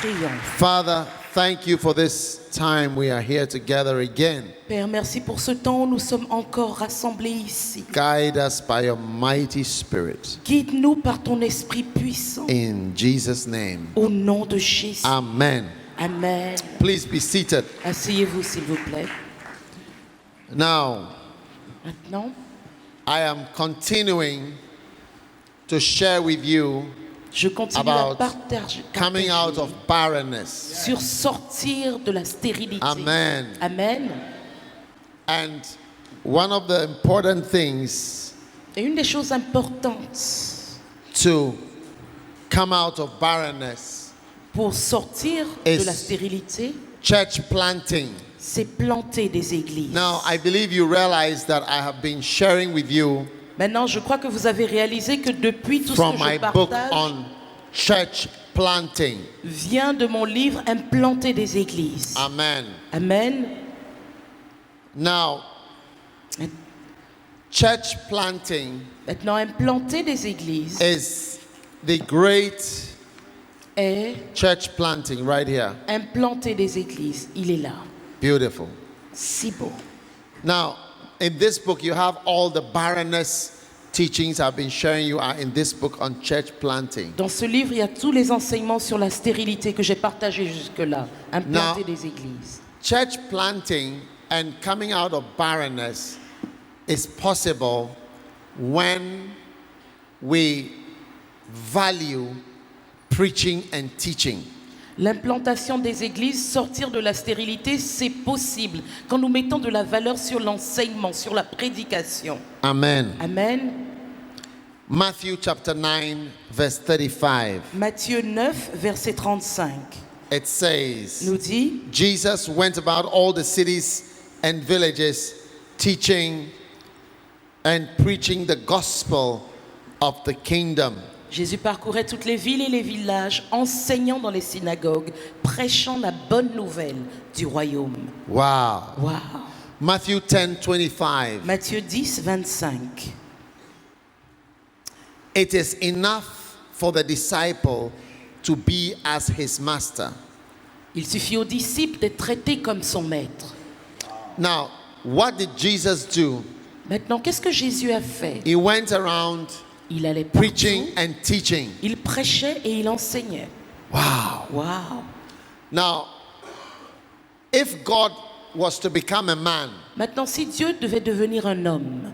Prions. Father, thank you for this time we are here together again. Père, merci pour ce temps où nous sommes encore rassemblés ici. Guide us by your mighty spirit. Guide-nous par ton esprit puissant. In Jesus' name. Au nom de Jésus. Amen. Amen. Please be seated. Asseyez-vous s'il vous plaît. Now, Maintenant, I am continuing to share with you je continue à about partager coming out of barrenness. sur sortir de la stérilité. Amen. Amen. And one of the important things Et une des choses importantes to come out of barrenness pour sortir de is la stérilité, church planting. c'est planter des églises. Now, I believe you realize that I have been sharing with you Maintenant, je crois que vous avez réalisé que depuis tout ce from que my je book partage on church planting. vient de mon livre Implanter des églises. Amen. Amen. Now, church planting Maintenant, implanter des églises is the great est church planting right here. implanter des églises. Il est là. Beautiful. Si beau. Now, in this book, you have all the barrenness teachings I've been sharing you are in this book on church planting. Dans ce livre, il y a tous les enseignements sur la stérilité que j'ai partagés jusque-là. Implanter Now- des églises. Church planting and coming out of barrenness is possible when we value preaching and teaching. L'implantation des églises, sortir de la stérilité, c'est possible quand nous mettons de la valeur sur l'enseignement, sur la prédication. Amen. Amen. Matthew chapter 9, verse 35. Matthieu 9, verset 35 It says, nous dit, Jesus went about all the cities and villages, teaching and preaching the gospel of the kingdom. Jésus parcourait toutes les villes et les villages, enseignant dans les synagogues, prêchant la bonne nouvelle du royaume. Wow. Wow. Matthew 10, 25. Matthieu 10, 25. It is enough for the disciple to be as his master. Il suffit aux disciples d'être traités comme son maître. Now, what did Jesus do? Maintenant, qu'est-ce que Jésus a fait? He went around Il allait preaching partout, and teaching. il prêchait et il enseignait. Wow. Wow. Now, if God was to become a man Maintenant, si Dieu devait devenir un homme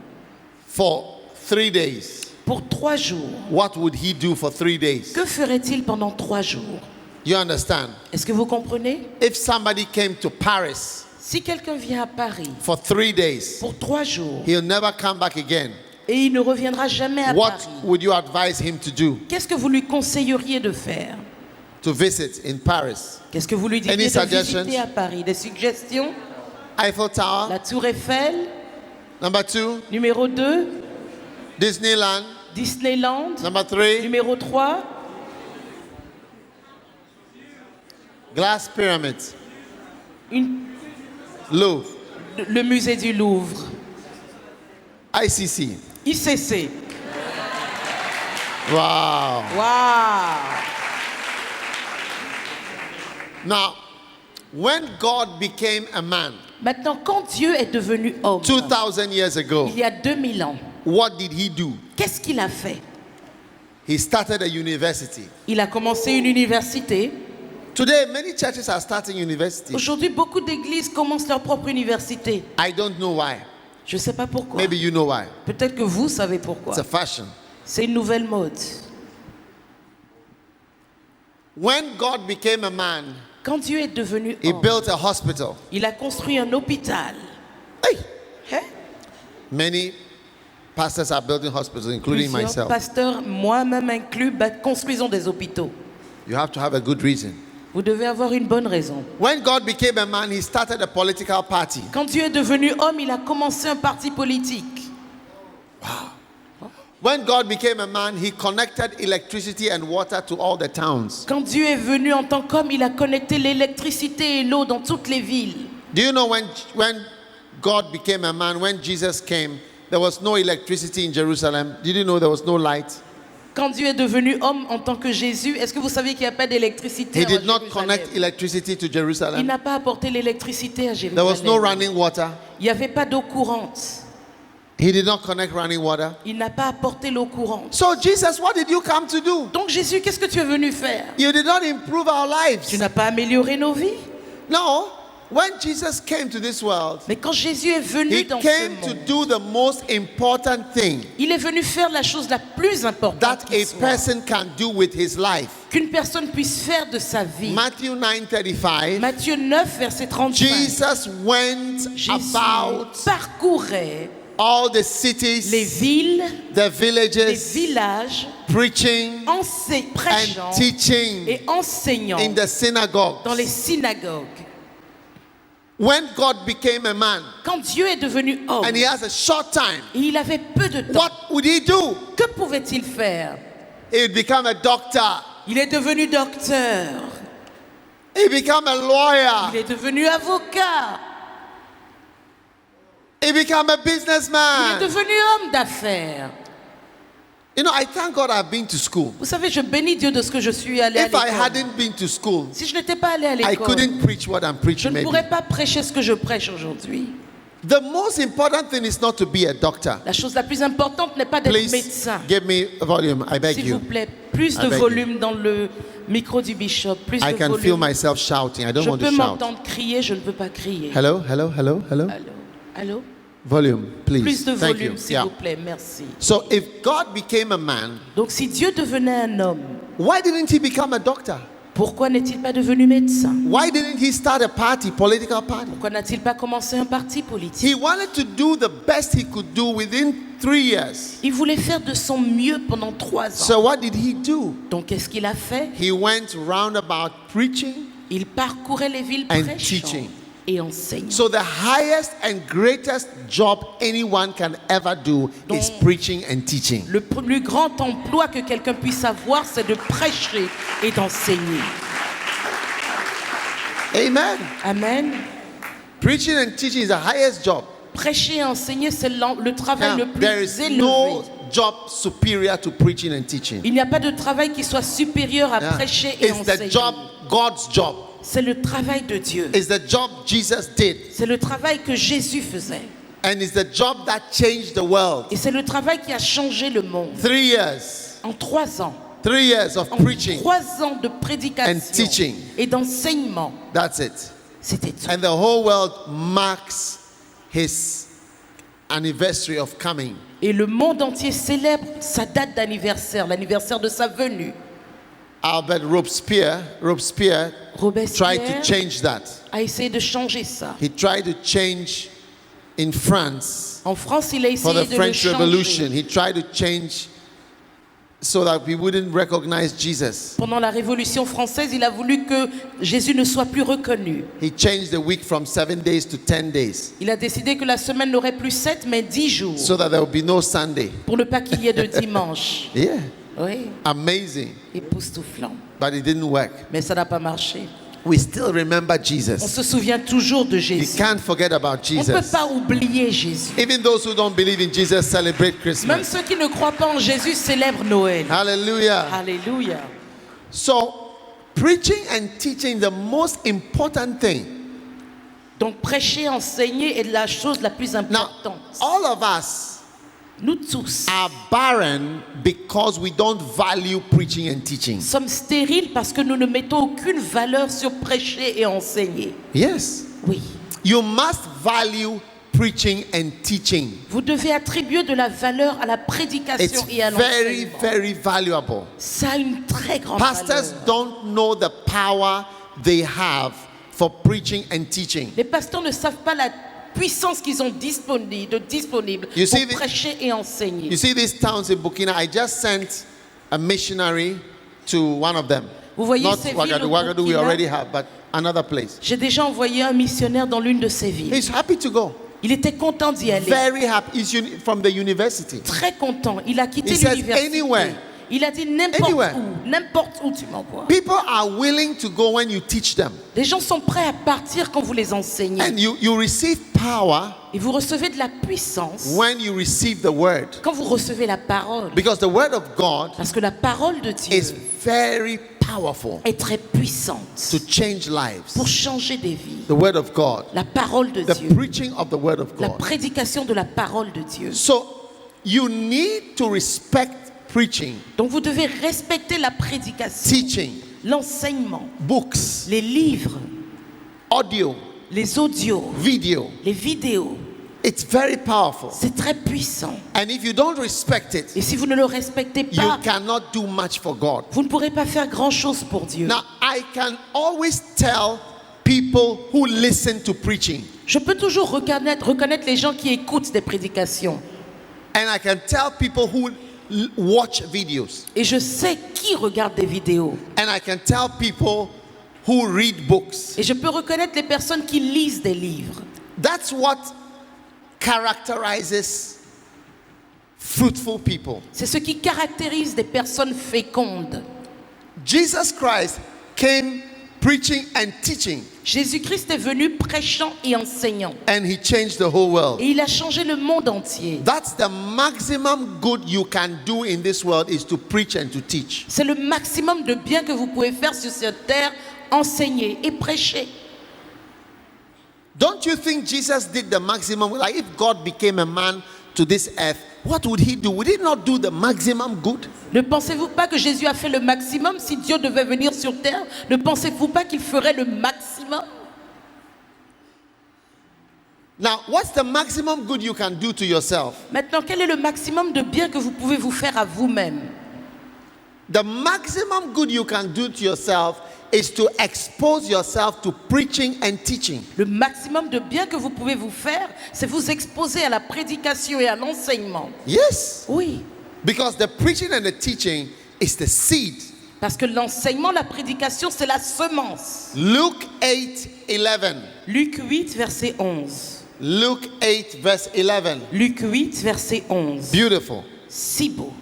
for 3 days, pour 3 jours, what would he do for 3 days? que ferait-il pendant 3 jours? You understand? Est-ce que vous comprenez? If somebody came to Paris Si quelqu'un vient à Paris for 3 days, pour 3 jours he'll never come back again. et il ne reviendra jamais à What Paris, would you advise him to do? qu'est-ce que vous lui conseilleriez de faire? To visit in Paris? Qu'est-ce que vous lui diriez Any de suggestions? visiter à Paris? Des suggestions? Eiffel Tower. La Tour Eiffel. Number 2, Numéro 2, Disneyland. Disneyland. Number 3, Numéro 3, Glass Pyramid. une- Louvre. le musée du Louvre. ICC. ICC. Wow. Waouh! Now, when God became a man Maintenant, quand Dieu est devenu homme, 2,000 years ago, il y a 2000 ans, what did he do? qu'est-ce qu'il a fait? He started a university. Il a commencé une université. Today, many churches are starting universities. Aujourd'hui, beaucoup d'églises commencent leur propre université. I don't know why. Je ne sais pas pourquoi. Maybe you know why. Peut-être que vous savez pourquoi. It's a fashion. C'est une nouvelle mode. When God became a man, Quand Dieu est devenu he homme, built a hospital. il a construit un hôpital. Hey! Hein? Many pastors are building hospitals, including Plusieurs myself. pasteurs, moi-même inclus, construisons des hôpitaux. You have to have a good reason. Vous devez avoir une bonne raison. When God became a man, he started a political party. Quand Dieu est devenu homme, il a commencé un parti politique. When God became a man, he connected electricity and water to all the towns. Quand Dieu est venu en tant qu'homme, il a connecté l'électricité et l'eau dans toutes les villes. Do you know when God became a man, when Jesus came, there was no electricity in Jerusalem? Did you know there was no light? Quand Dieu est devenu homme en tant que Jésus, est-ce que vous savez qu'il n'y a pas d'électricité He à did not Jérusalem? connect electricity to Il Jerusalem. n'a pas apporté l'électricité à There was no Jérusalem. running water. Il n'y avait pas d'eau courante. He did not connect running water. Il n'a pas apporté l'eau courante. So, Jesus, what did you come to do? Donc Jésus, qu'est-ce que tu es venu faire? You did not improve our Tu lives. n'as pas amélioré nos vies. No. When Jesus came to this world, Mais quand Jésus est venu he dans ce came to monde, do the most important thing il est venu faire la chose la plus importante that qui a soit, person can do with his life. qu'une personne puisse faire de sa vie. Matthew 9:35. Matthieu 9, verset 35. Jesus went Jésus about parcourait all the les cities, villes, the les villages, villages, preaching prêchant and teaching et enseignant in the synagogues. dans les synagogues. When God became a man Quand Dieu est devenu homme, and he has a short time, et il avait peu de temps, what would he do? que pouvait-il faire? He would become a doctor. Il est devenu docteur, He become a il lawyer. est devenu avocat, He become a il est businessman. devenu homme d'affaires. You know, I thank God I've been to school. Vous savez, je bénis Dieu de ce que je suis allé à If I l'école. hadn't been to school, Si je n'étais pas allé à I l'école, couldn't preach what I'm je preaching ne maybe. pourrais pas prêcher ce que je prêche aujourd'hui. The most important thing is not to be a doctor. La chose la plus importante n'est pas d'être Please médecin. give me volume, I beg S'il vous you. plaît, plus de I beg volume dans le micro du bishop, plus I de can feel volume. myself shouting. I don't Je want peux to shout. m'entendre crier, je ne peux pas crier. Hello, hello, hello, hello. Allô? Allô? Volume, please. Plus de Thank volume, you. s'il Yeah. vous plaît, merci. So if God became a man, Donc si Dieu devenait un homme, why didn't he become a doctor? pourquoi n'est-il pas devenu médecin? Why didn't he start a party, political party? Pourquoi n'a-t-il pas commencé un parti politique? He wanted to do the best he could do within 3 years. Il voulait faire de son mieux pendant 3 ans. So what did he do? Donc qu'est-ce qu'il a fait? He went roundabout preaching. Il parcourait les villes And prêchant teaching. et enseignant. So the highest and greatest job anyone can ever do is Donc- preaching and teaching. Le plus grand emploi que quelqu'un puisse avoir, c'est de prêcher et d'enseigner. Amen. Amen. Preaching and teaching is the highest job. Prêcher et enseigner, c'est le travail Now, le there plus is élevé. no job superior to preaching and teaching. Il n'y a pas de travail qui soit supérieur à Yeah. prêcher et It's the enseigner. job, God's job. C'est le travail de Dieu. It's the job Jesus did. C'est le travail que Jésus faisait. And it's the job that changed the world. Et c'est le travail qui a changé le monde. 3 years. En 3 ans. 3 years of En preaching. 3 ans de And prédication teaching. et d'enseignement. That's it. C'était tout. And the whole world marks his anniversary of coming. Et le monde entier célèbre sa date d'anniversaire, l'anniversaire de sa venue. Albert Robespierre tried to Robespierre change that. a essayé de changer ça. He tried to change in France En France, il a for essayé the de le French Revolution. changer. He tried to change so that we wouldn't recognize Jesus. Pendant la Révolution française, il a voulu que Jésus ne soit plus reconnu. He changed the week from 7 days to 10 days Il a décidé que la semaine n'aurait plus 7, mais 10 jours, so that there would be no Sunday. pour ne pas qu'il y ait de dimanche. Yeah, Oui, amazing. époustouflant. But it didn't work. Mais ça n'a pas marché. We still remember On Jesus. se souvient toujours de You Jésus. can't forget about On ne peut Jesus. pas oublier Jésus. Even those who don't believe in Jesus celebrate Même Christmas. ceux qui ne croient pas en Jésus célèbrent Noël. Hallelujah. Alléluia. So, preaching and teaching, the most important thing. Donc prêcher, enseigner est la chose la plus Now, importante. all of us Nous tous are barren because we don't value preaching and teaching. sommes stériles parce que nous ne mettons aucune valeur sur prêcher et enseigner. Yes. Oui. You must value preaching and teaching. Vous devez attribuer de la valeur à la It's prédication et à very, l'enseignement. very valuable. Ça a une très grande Pastors valeur. don't know the power they have for preaching and teaching. Les pasteurs ne savent pas la puissance qu'ils ont disponible You see pour the- prêcher et enseigner. You see these towns in Burkina, I just sent a missionary to one of them. Vous voyez Not ces villes Ouagadougou. au Ouagadougou we Burkina? already have, but another place. J'ai déjà envoyé un missionnaire dans l'une de ces villes. He's happy to go. Il était content d'y aller. Very happy. He's from the university. Très content. Il a quitté He says l'université. anywhere. Il a dit Anywhere. n'importe où tu m'envoies. People are willing to go when you teach them. Les gens sont prêts à partir quand vous les enseignez. And you receive power Et vous recevez de la puissance when you receive the word. quand vous recevez la parole. Because the word of God Parce que la parole de Dieu is very powerful est très puissante to change lives. pour changer des vies. The word of God. La parole de The Dieu. preaching of the word of La God. prédication de la parole de Dieu. So you need to respect preaching, Donc vous devez respecter la prédication, teaching, l'enseignement, books, les livres, audio, les audios, video. les vidéos. It's very powerful. C'est très puissant. And if you don't respect it, Et si vous ne le respectez you pas, cannot do much for God. vous ne pourrez pas faire grand-chose pour Dieu. Now, I can always tell people who listen to preaching, Je peux toujours reconnaître les gens qui écoutent des prédications. and I can tell people who watch videos, Et je sais qui regarde des vidéos. and I can tell people who read books. Et je peux reconnaître les personnes qui lisent des livres. That's what characterizes fruitful people. C'est ce qui caractérise des personnes fécondes. Jesus Christ came preaching and teaching, Jésus-Christ est venu prêchant et enseignant. and he changed the whole world. Et il a changé le monde entier. That's the maximum good you can do in this world, is to preach and to teach. C'est le maximum de bien que vous pouvez faire sur cette terre, enseigner et prêcher. Don't you think Jesus did the maximum? Like if God became a man to this earth, what would he do? Would he not do the maximum good? Ne pensez-vous pas que Jésus a fait le maximum? Si Dieu devait venir sur terre, ne pensez-vous pas qu'il ferait le maximum? Now, what's the maximum good you can do to yourself? Maintenant, quel est le maximum de bien que vous pouvez vous faire à vous-même? The maximum good you can do to yourself is to expose yourself to preaching and teaching. Le maximum de bien que vous pouvez vous faire, c'est vous exposer à la prédication et à l'enseignement. Yes. Oui, Because the preaching and the teaching is the seed. parce que l'enseignement, la prédication, c'est la semence. Luke 8:11. Luc 8, verset 11. Luke 8, verse 11. Luc 8, verset 11. Beautiful. Si beau.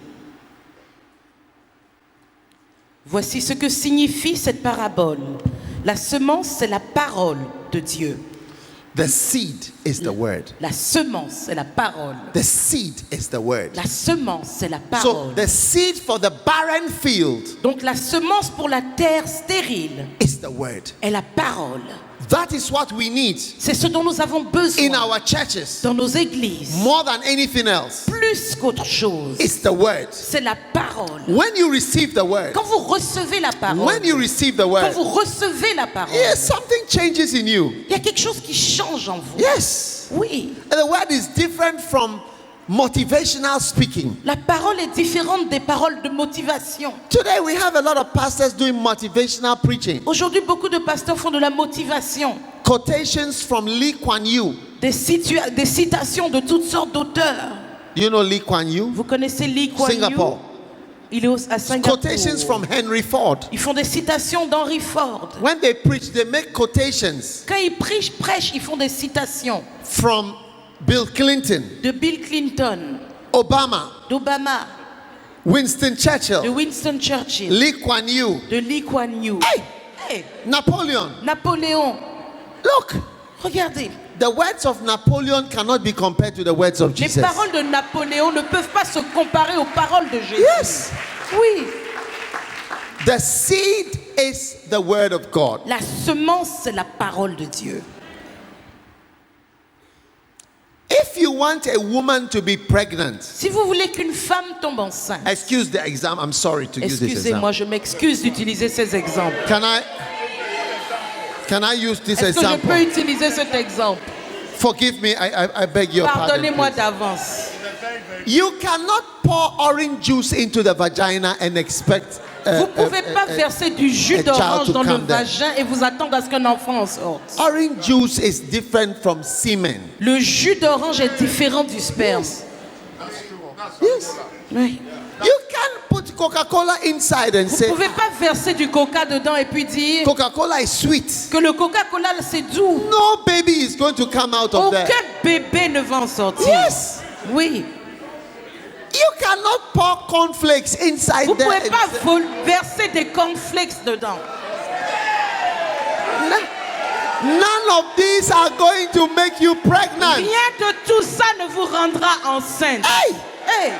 Voici ce que signifie cette parabole. La semence, c'est la parole de Dieu. The seed is the word. La semence, c'est la parole. The seed is the word. La semence, c'est la So parole. the seed for the barren field Donc la semence pour la terre stérile is the word. est la parole. That is what we need C'est ce dont nous avons besoin in our churches dans nos églises. more than anything else. Plus qu'autre chose, It's the word. c'est la parole. When you receive the word, Quand vous recevez la parole, when you receive the quand word, vous recevez la parole, yes, something changes in you. il y a quelque chose qui change en vous. Yes. Oui. And the word is different from motivational speaking. La parole est différente des paroles de motivation. Today we have a lot of pastors doing motivational preaching. Aujourd'hui, beaucoup de pasteurs font de la motivation, Quotations from Lee Kuan Yew. des citations de toutes sortes d'auteurs. You know Lee Kuan Yew? Vous connaissez Lee Kuan Yew? Singapore. Il est à Singapour. Quotations from Henry Ford. Ils font des citations d'Henry Ford. When they preach, they make quotations Quand ils prêchent, ils font des citations from Bill Clinton, de Bill Clinton, Obama, d'Obama, Winston de Churchill, Winston Churchill, Lee Kuan Yew, de Lee Kuan Yew. Hey! Hey, Napoleon. Napoléon. Look, Regardez, the words of Napoleon cannot be compared to the words of les Jesus. paroles de Napoléon ne peuvent pas se comparer aux paroles de Jésus. Yes. Oui, The seed is the word of God. la semence, c'est la parole de Dieu. If you want a woman to be pregnant, Si vous voulez qu'une femme tombe enceinte, excuse the exam, I'm sorry to use this excusez-moi, example. je m'excuse d'utiliser ces exemples. Can I use this Est-ce que je example? peux utiliser cet exemple? Forgive me, I beg your pardon. Pardonnez-moi please. d'avance. You cannot pour orange juice into the vagina and expect Vous ne pouvez pas verser du jus a child d'orange to dans le come there. vagin et vous attendre à ce qu'un enfant en sorte. Orange juice is different from semen. Le jus d'orange est différent du sperme. Yes. Oui. You can put Coca-Cola inside and Vous ne say pouvez pas verser du coca dedans et puis dire Coca-Cola is sweet. que le Coca-Cola c'est doux. No baby is going to come out of Aucun there. bébé ne va en sortir. Yes. Oui. You cannot cannot pour cornflakes inside Vous ne there. pouvez pas verser des cornflakes dedans. None of these are going to make you pregnant. Rien de tout ça ne vous rendra enceinte. Hey! Hey!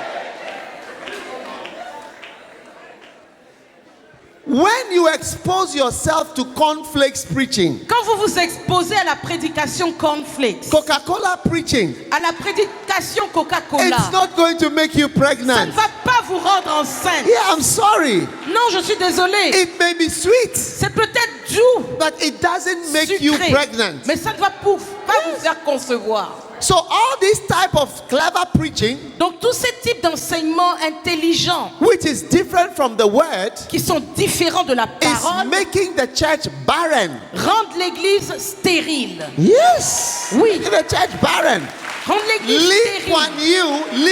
When you expose yourself to cornflakes preaching, Quand vous vous exposez à la prédication cornflakes, Coca-Cola preaching, à la prédication Coca-Cola, it's not going to make you ça ne pregnant. va pas vous rendre enceinte. Yeah, I'm sorry. Non, je suis désolée. It may be sweet, C'est peut-être doux, but it doesn't make you sucré, pregnant. mais ça ne va pas vous faire concevoir. So all this type of clever preaching, Donc tous ces types d'enseignements intelligents which is different from the word, qui sont différents de la is parole making the church barren. rendent l'Église stérile. Yes. Oui. The church barren. Rendent l'Église Lee stérile. Kuan Yew,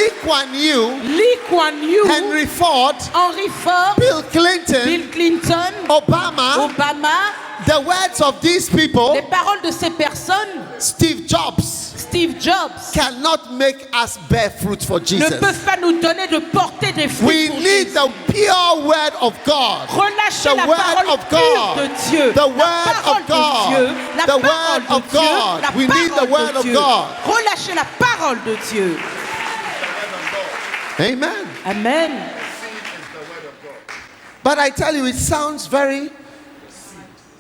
Lee Kuan Yew, Henry Ford, Henry Ford, Bill Clinton, Bill Clinton, Obama, Obama, the words of these people, les paroles de ces personnes, Steve Jobs, Steve Jobs, cannot make us bear fruit for ne Jesus. peuvent pas nous donner de porter des fruits We pour need Jésus. the pure word of God. Relâchez The la word parole of pure God. de Dieu. The La word parole of God. de Dieu. La The parole word de of Dieu. God. La We need the parole word de of Dieu. God. Relâchez la parole de Dieu. Amen. Amen. But I tell you, it sounds very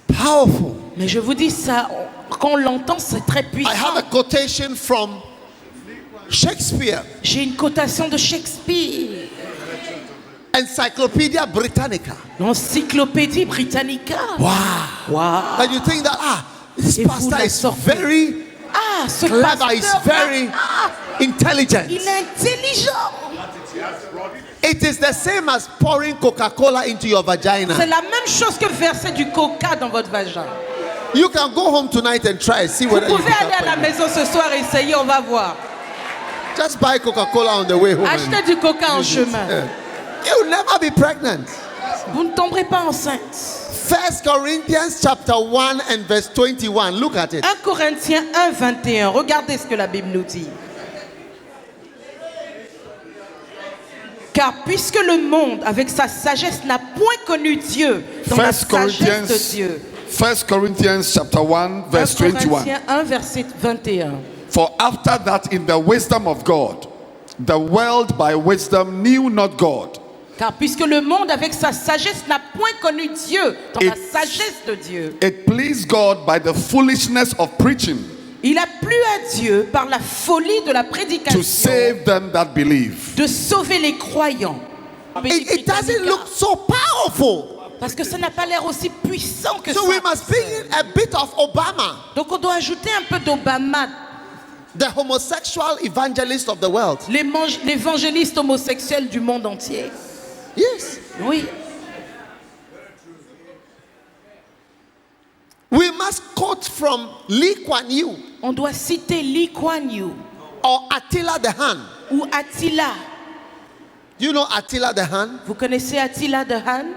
powerful. Mais je vous dis ça, quand on l'entend, c'est très I have puissant. a quotation from Shakespeare, J'ai une cotation de Shakespeare. Encyclopedia Britannica. L'encyclopédie Britannica. Wow. Wow. And you think that, this Et vous pastor la is sortez. very Ah, ce clever, pasteur, is very intelligent. il est intelligent. It is the same as pouring Coca-Cola into your C'est vagina. la même chose que verser du coca dans votre vagin. You can go home tonight and try, see Vous whether you pouvez become aller à la pregnant. maison ce soir et essayer, on va voir. Just buy Coca-Cola on the way home. Achetez du coca en chemin. You'll never be pregnant. Vous ne tomberez pas enceinte. 1 Corinthians chapter 1 and verse 21. Look at it. 1 Corinthiens 1, 21. Regardez ce que la Bible nous dit. Car puisque le monde, avec sa sagesse, n'a point connu Dieu dans la 1 sagesse de Dieu. 1 Corinthians chapter 1 verse 1 21. Corinthiens 1, verset 21. For after that in the wisdom of God, the world by wisdom knew not God. Car puisque le monde, avec sa sagesse, n'a point connu Dieu dans la Et- sagesse de Dieu, It pleased God by the foolishness of preaching il a plu à Dieu par la folie de la prédication to save them that believe. de sauver les croyants. It doesn't look so powerful. Parce que ça n'a pas l'air aussi puissant que So ça. we must bring in a bit of Obama, Donc on doit ajouter un peu d'Obama, the homosexual evangelist of the world. l'évangéliste homosexuel du monde entier. Yes. Oui. We must quote from Lee Kuan Yew On doit citer Lee Kuan Yew or Attila the Hun. ou Attila. Do you know Attila the Hun? Vous connaissez Attila the Hun?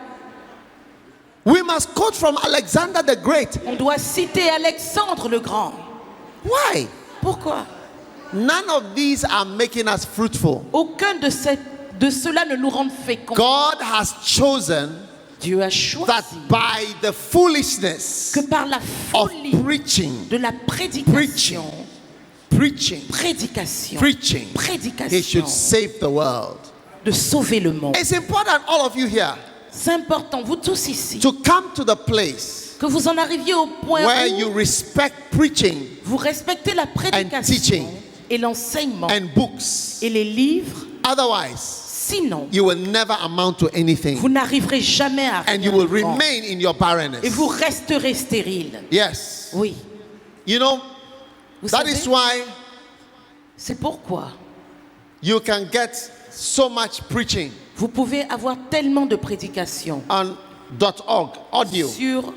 We must quote from Alexander the Great. On doit citer Alexandre le Grand. Why? Pourquoi? None of these are making us fruitful. Aucun de cela ne nous rend féconds. God has chosen Dieu a that choisi by the foolishness que par la of folie preaching, de la prédication, preaching, prédication, he should save the world. de sauver le monde. It's important, all of you here, C'est important, vous tous ici, to come to the place que vous en arriviez au point where où you respect preaching vous respectez la prédication teaching et l'enseignement and books. et les livres. Otherwise, Sinon, you will never amount to anything vous n'arriverez jamais à and rien you will de grand. remain in your Et barrenness. vous resterez stérile. Yes. Oui. You know, Vous that savez, is why c'est pourquoi you can get so much preaching vous pouvez avoir tellement de prédications on .org, audio, sur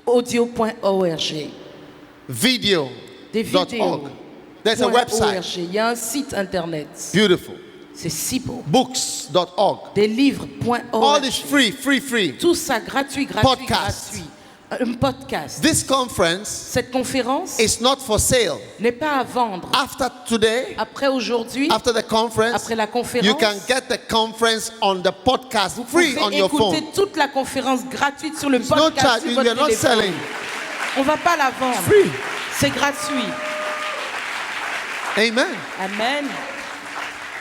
audio.org, video.org. des vidéos. There's a website. .org. Il y a un site internet. Beautiful. C'est si beau. Books.org. Des All livres.org. is free. Tout ça gratuit, Podcast. gratuit. un podcast. This conference Cette conférence is not for sale. n'est pas à vendre. After today, Après aujourd'hui, after the conference, après la conférence, you can get the conference on the podcast vous free pouvez on your écouter phone. toute la conférence gratuite sur le No podcast charge, sur we votre are not téléphone. selling. On va pas la vendre. Free. C'est gratuit. Amen. Amen.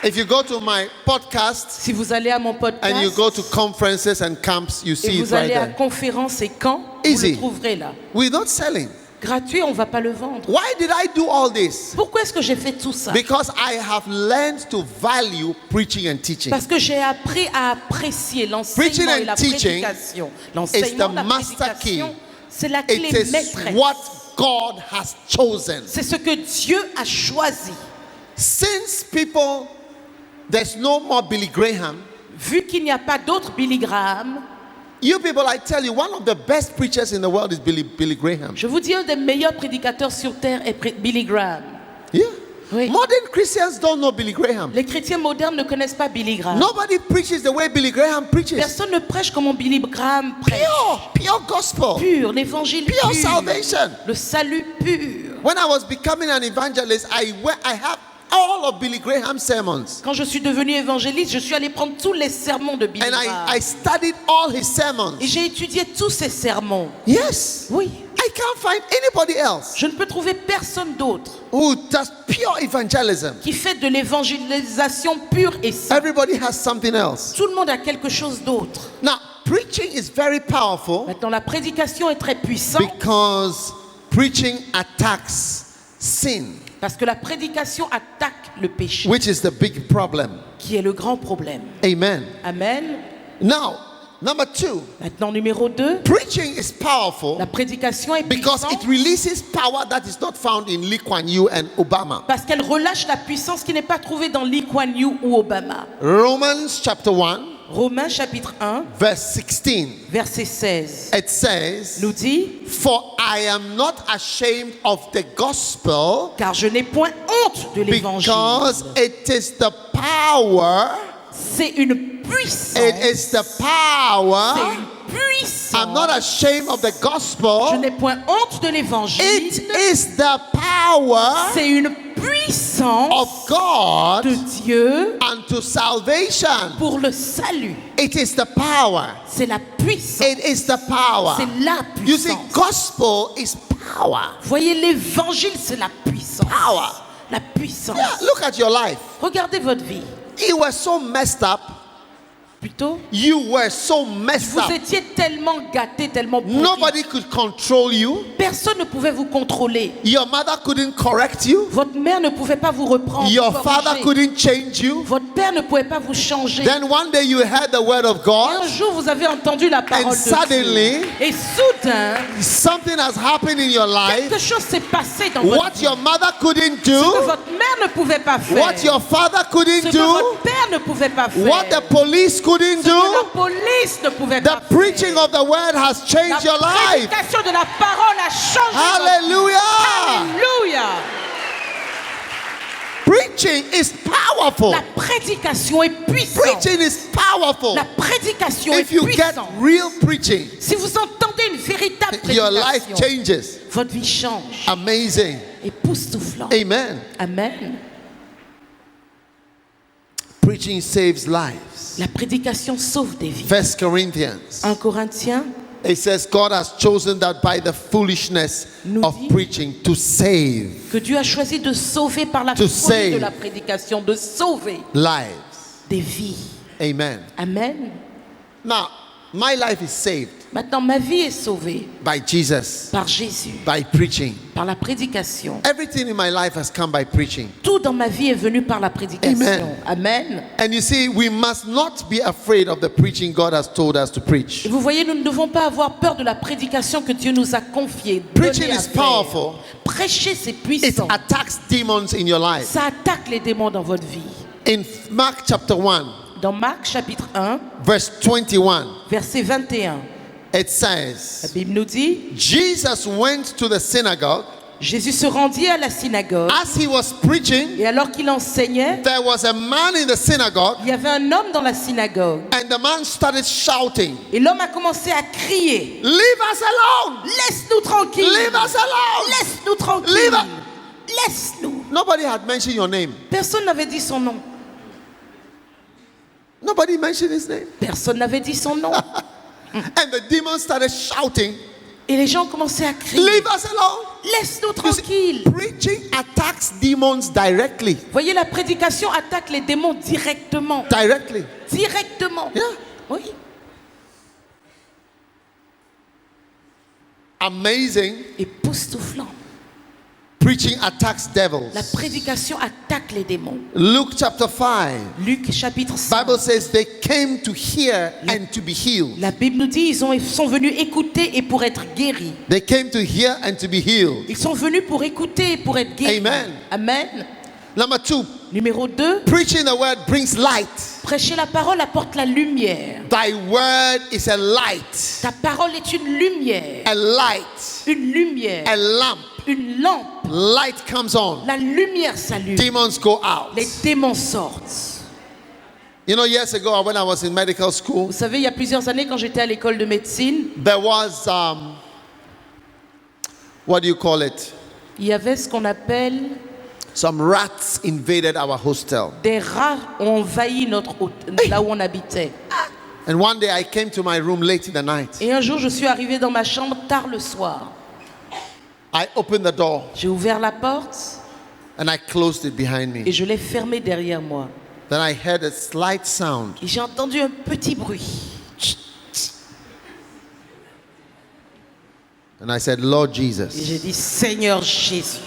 If you go to my podcast Si vous allez à mon podcast and you go to conferences and camps, you et see it vous right allez à there. conférences et camps, vous Easy. le trouverez là. We're not selling. Gratuit, on va pas le vendre. Why did I do all this? Pourquoi est-ce que j'ai fait tout ça? Because I have learned to value preaching and teaching. Parce que j'ai appris à apprécier Preaching l'enseignement and et la teaching prédication. is L'enseignement, the la master prédication, key. c'est la clé It is maîtresse. what God has chosen. C'est ce que Dieu a choisi. Since people, there's no more Billy Graham. Vu qu'il n'y a pas d'autre Billy Graham, You people, I tell you, one of the best preachers in the world is Billy Graham. je vous dis, un des meilleurs prédicateurs sur terre est Billy Graham. Yeah. Oui. Modern Christians don't know Billy Graham. Les chrétiens modernes ne connaissent pas Billy Graham. Nobody preaches the way Billy Graham preaches. Personne ne prêche comme Billy Graham prêche. Pure gospel. Pur, l'évangile Pure pur. salvation. Le salut pur. When I was becoming an evangelist, I have all of Billy Graham's sermons. Quand je suis devenu évangéliste, je suis allé prendre tous les sermons de Billy And Graham. I studied all his sermons. Et j'ai étudié tous ces sermons. Yes. Oui. I can't find anybody else Je ne peux trouver personne d'autre who does pure evangelism. qui fait de l'évangélisation pure et simple. Everybody has something else. Tout le monde a quelque chose d'autre. Now, preaching is very powerful Maintenant, la prédication est très puissante because preaching attacks sin, parce que la prédication attaque le péché, which is the big problem. qui est le grand problème. Amen. Amen. Now, number 2, Maintenant, numéro 2, preaching is powerful la prédication est because puissante it releases power that is not found in Lee Kuan Yew and Obama. parce qu'elle relâche la puissance qui n'est pas trouvée dans Lee Kuan Yew ou Obama. Romans chapter 1, Romains chapitre 1, verse 16, verset 16 it says, nous dit: For I am not ashamed of the gospel car je n'ai point honte de l'évangile. because it is the power, C'est une puissance. it is the C'est power. une puissance. I'm not ashamed of the Je gospel. n'ai point honte de l'évangile. It is the power C'est une puissance of God de Dieu unto salvation. pour le salut. It is the power. C'est la puissance. It is the power. C'est la You see, puissance. gospel is power. Voyez, l'évangile, c'est la puissance. Power. La puissance. Yeah, look at your life. Regardez votre vie. You were so messed up. Plutôt, You were so messed vous up. étiez tellement gâté, tellement pourri. Nobody could control you. Personne ne pouvait vous contrôler. Your mother couldn't correct you. Votre mère ne pouvait pas vous reprendre. Your vous father corriger. couldn't change you. Votre père ne pouvait pas vous changer. Then one day you heard the word of Et God. un jour, vous avez entendu la parole And de suddenly, Dieu. Et soudain, something has happened in your life. quelque chose s'est passé dans votre What vie. your mother couldn't Ce que do. votre mère ne pouvait pas faire. What your father Ce couldn't que do. votre père ne pouvait pas faire. What the police couldn't Ce que la do. police ne pouvait The pas preaching faire. of the word has La changed your life. prédication de la parole a changé votre vie. Hallelujah. Alléluia. Preaching is powerful. La prédication est puissante. Preaching is powerful. La prédication If est you get puissante. real preaching, Si vous entendez une véritable your life prédication, changes. votre vie change. Amazing. Époustouflant. Amen. Amen. Preaching saves lives. La prédication sauve des vies. 1 Corinthians. 1 Corinthiens, It says God has chosen that by the foolishness Nous of dit- preaching to save que Dieu a choisi de sauver par la To folie save. de la prédication, de sauver lives. des vies. Amen. Amen. Now, my life is saved Maintenant, ma vie est sauvée by Jesus, par Jésus, by preaching. par la prédication. Everything in my life has come by preaching. Tout dans ma vie est venu par la prédication. Amen. And you see, we must not be afraid of the preaching God has told us to preach. Et vous voyez, nous ne devons pas avoir peur de la prédication que Dieu nous a confiée. Preaching donnée à is faire. powerful. Prêcher, c'est It puissant. attacks demons in your life. Ça attaque les démons dans votre vie. In Mark chapter 1, Dans Marc chapitre 1, verse 21, verset 21, it la says, Bible nous dit, Jesus went to the synagogue Jésus se rendit à la synagogue As he was preaching, et alors qu'il enseignait, there was a man in the synagogue, il y avait un homme dans la synagogue and the man started shouting, et l'homme a commencé à crier. "Leave us alone! Laisse-nous tranquilles. Leave us alone!" Laisse-nous tranquilles. Leave Laisse-nous. Nobody had mentioned your name. Personne n'avait dit son nom. Nobody mentioned his name. Personne n'avait dit son nom. And the demon started shouting, Et les gens commençaient à crier. "Leave us alone!" Laisse-nous You see, tranquilles. preaching attacks demons directly. Voyez, la prédication attaque les démons directement. Directly. Directement. Yeah. Oui. Amazing. Époustouflant. Preaching attacks devils. La prédication attaque les démons. Luke chapter 5. Luc chapitre 5. Bible says they came to hear and to be healed. La Bible nous dit ils sont venus écouter et pour être guéris. They came to hear and to be healed. Ils sont venus pour écouter et pour être guéris. Amen. Amen. Number 2, Numéro 2, preaching the word brings light. prêcher la parole apporte la lumière. Thy word is a light. Ta parole est une lumière. A light. Une lumière. A lamp. Une lampe. Light comes on. La lumière s'allume. Demons go out. Les démons sortent. You know, years ago when I was in medical school, Vous savez, il y a plusieurs années, quand j'étais à l'école de médecine, there was, what do you call it? il y avait ce qu'on appelle Some rats invaded our hostel. des rats ont envahi notre là où on habitait. And one day I came to my room late in the night. Et un jour, je suis arrivée dans ma chambre tard le soir. I opened the door J'ai ouvert la porte and I closed it behind et me. je l'ai fermée derrière moi. Then I heard a slight sound. Et j'ai entendu un petit bruit. And I said, Lord Et Jesus, j'ai dit, Seigneur Jésus,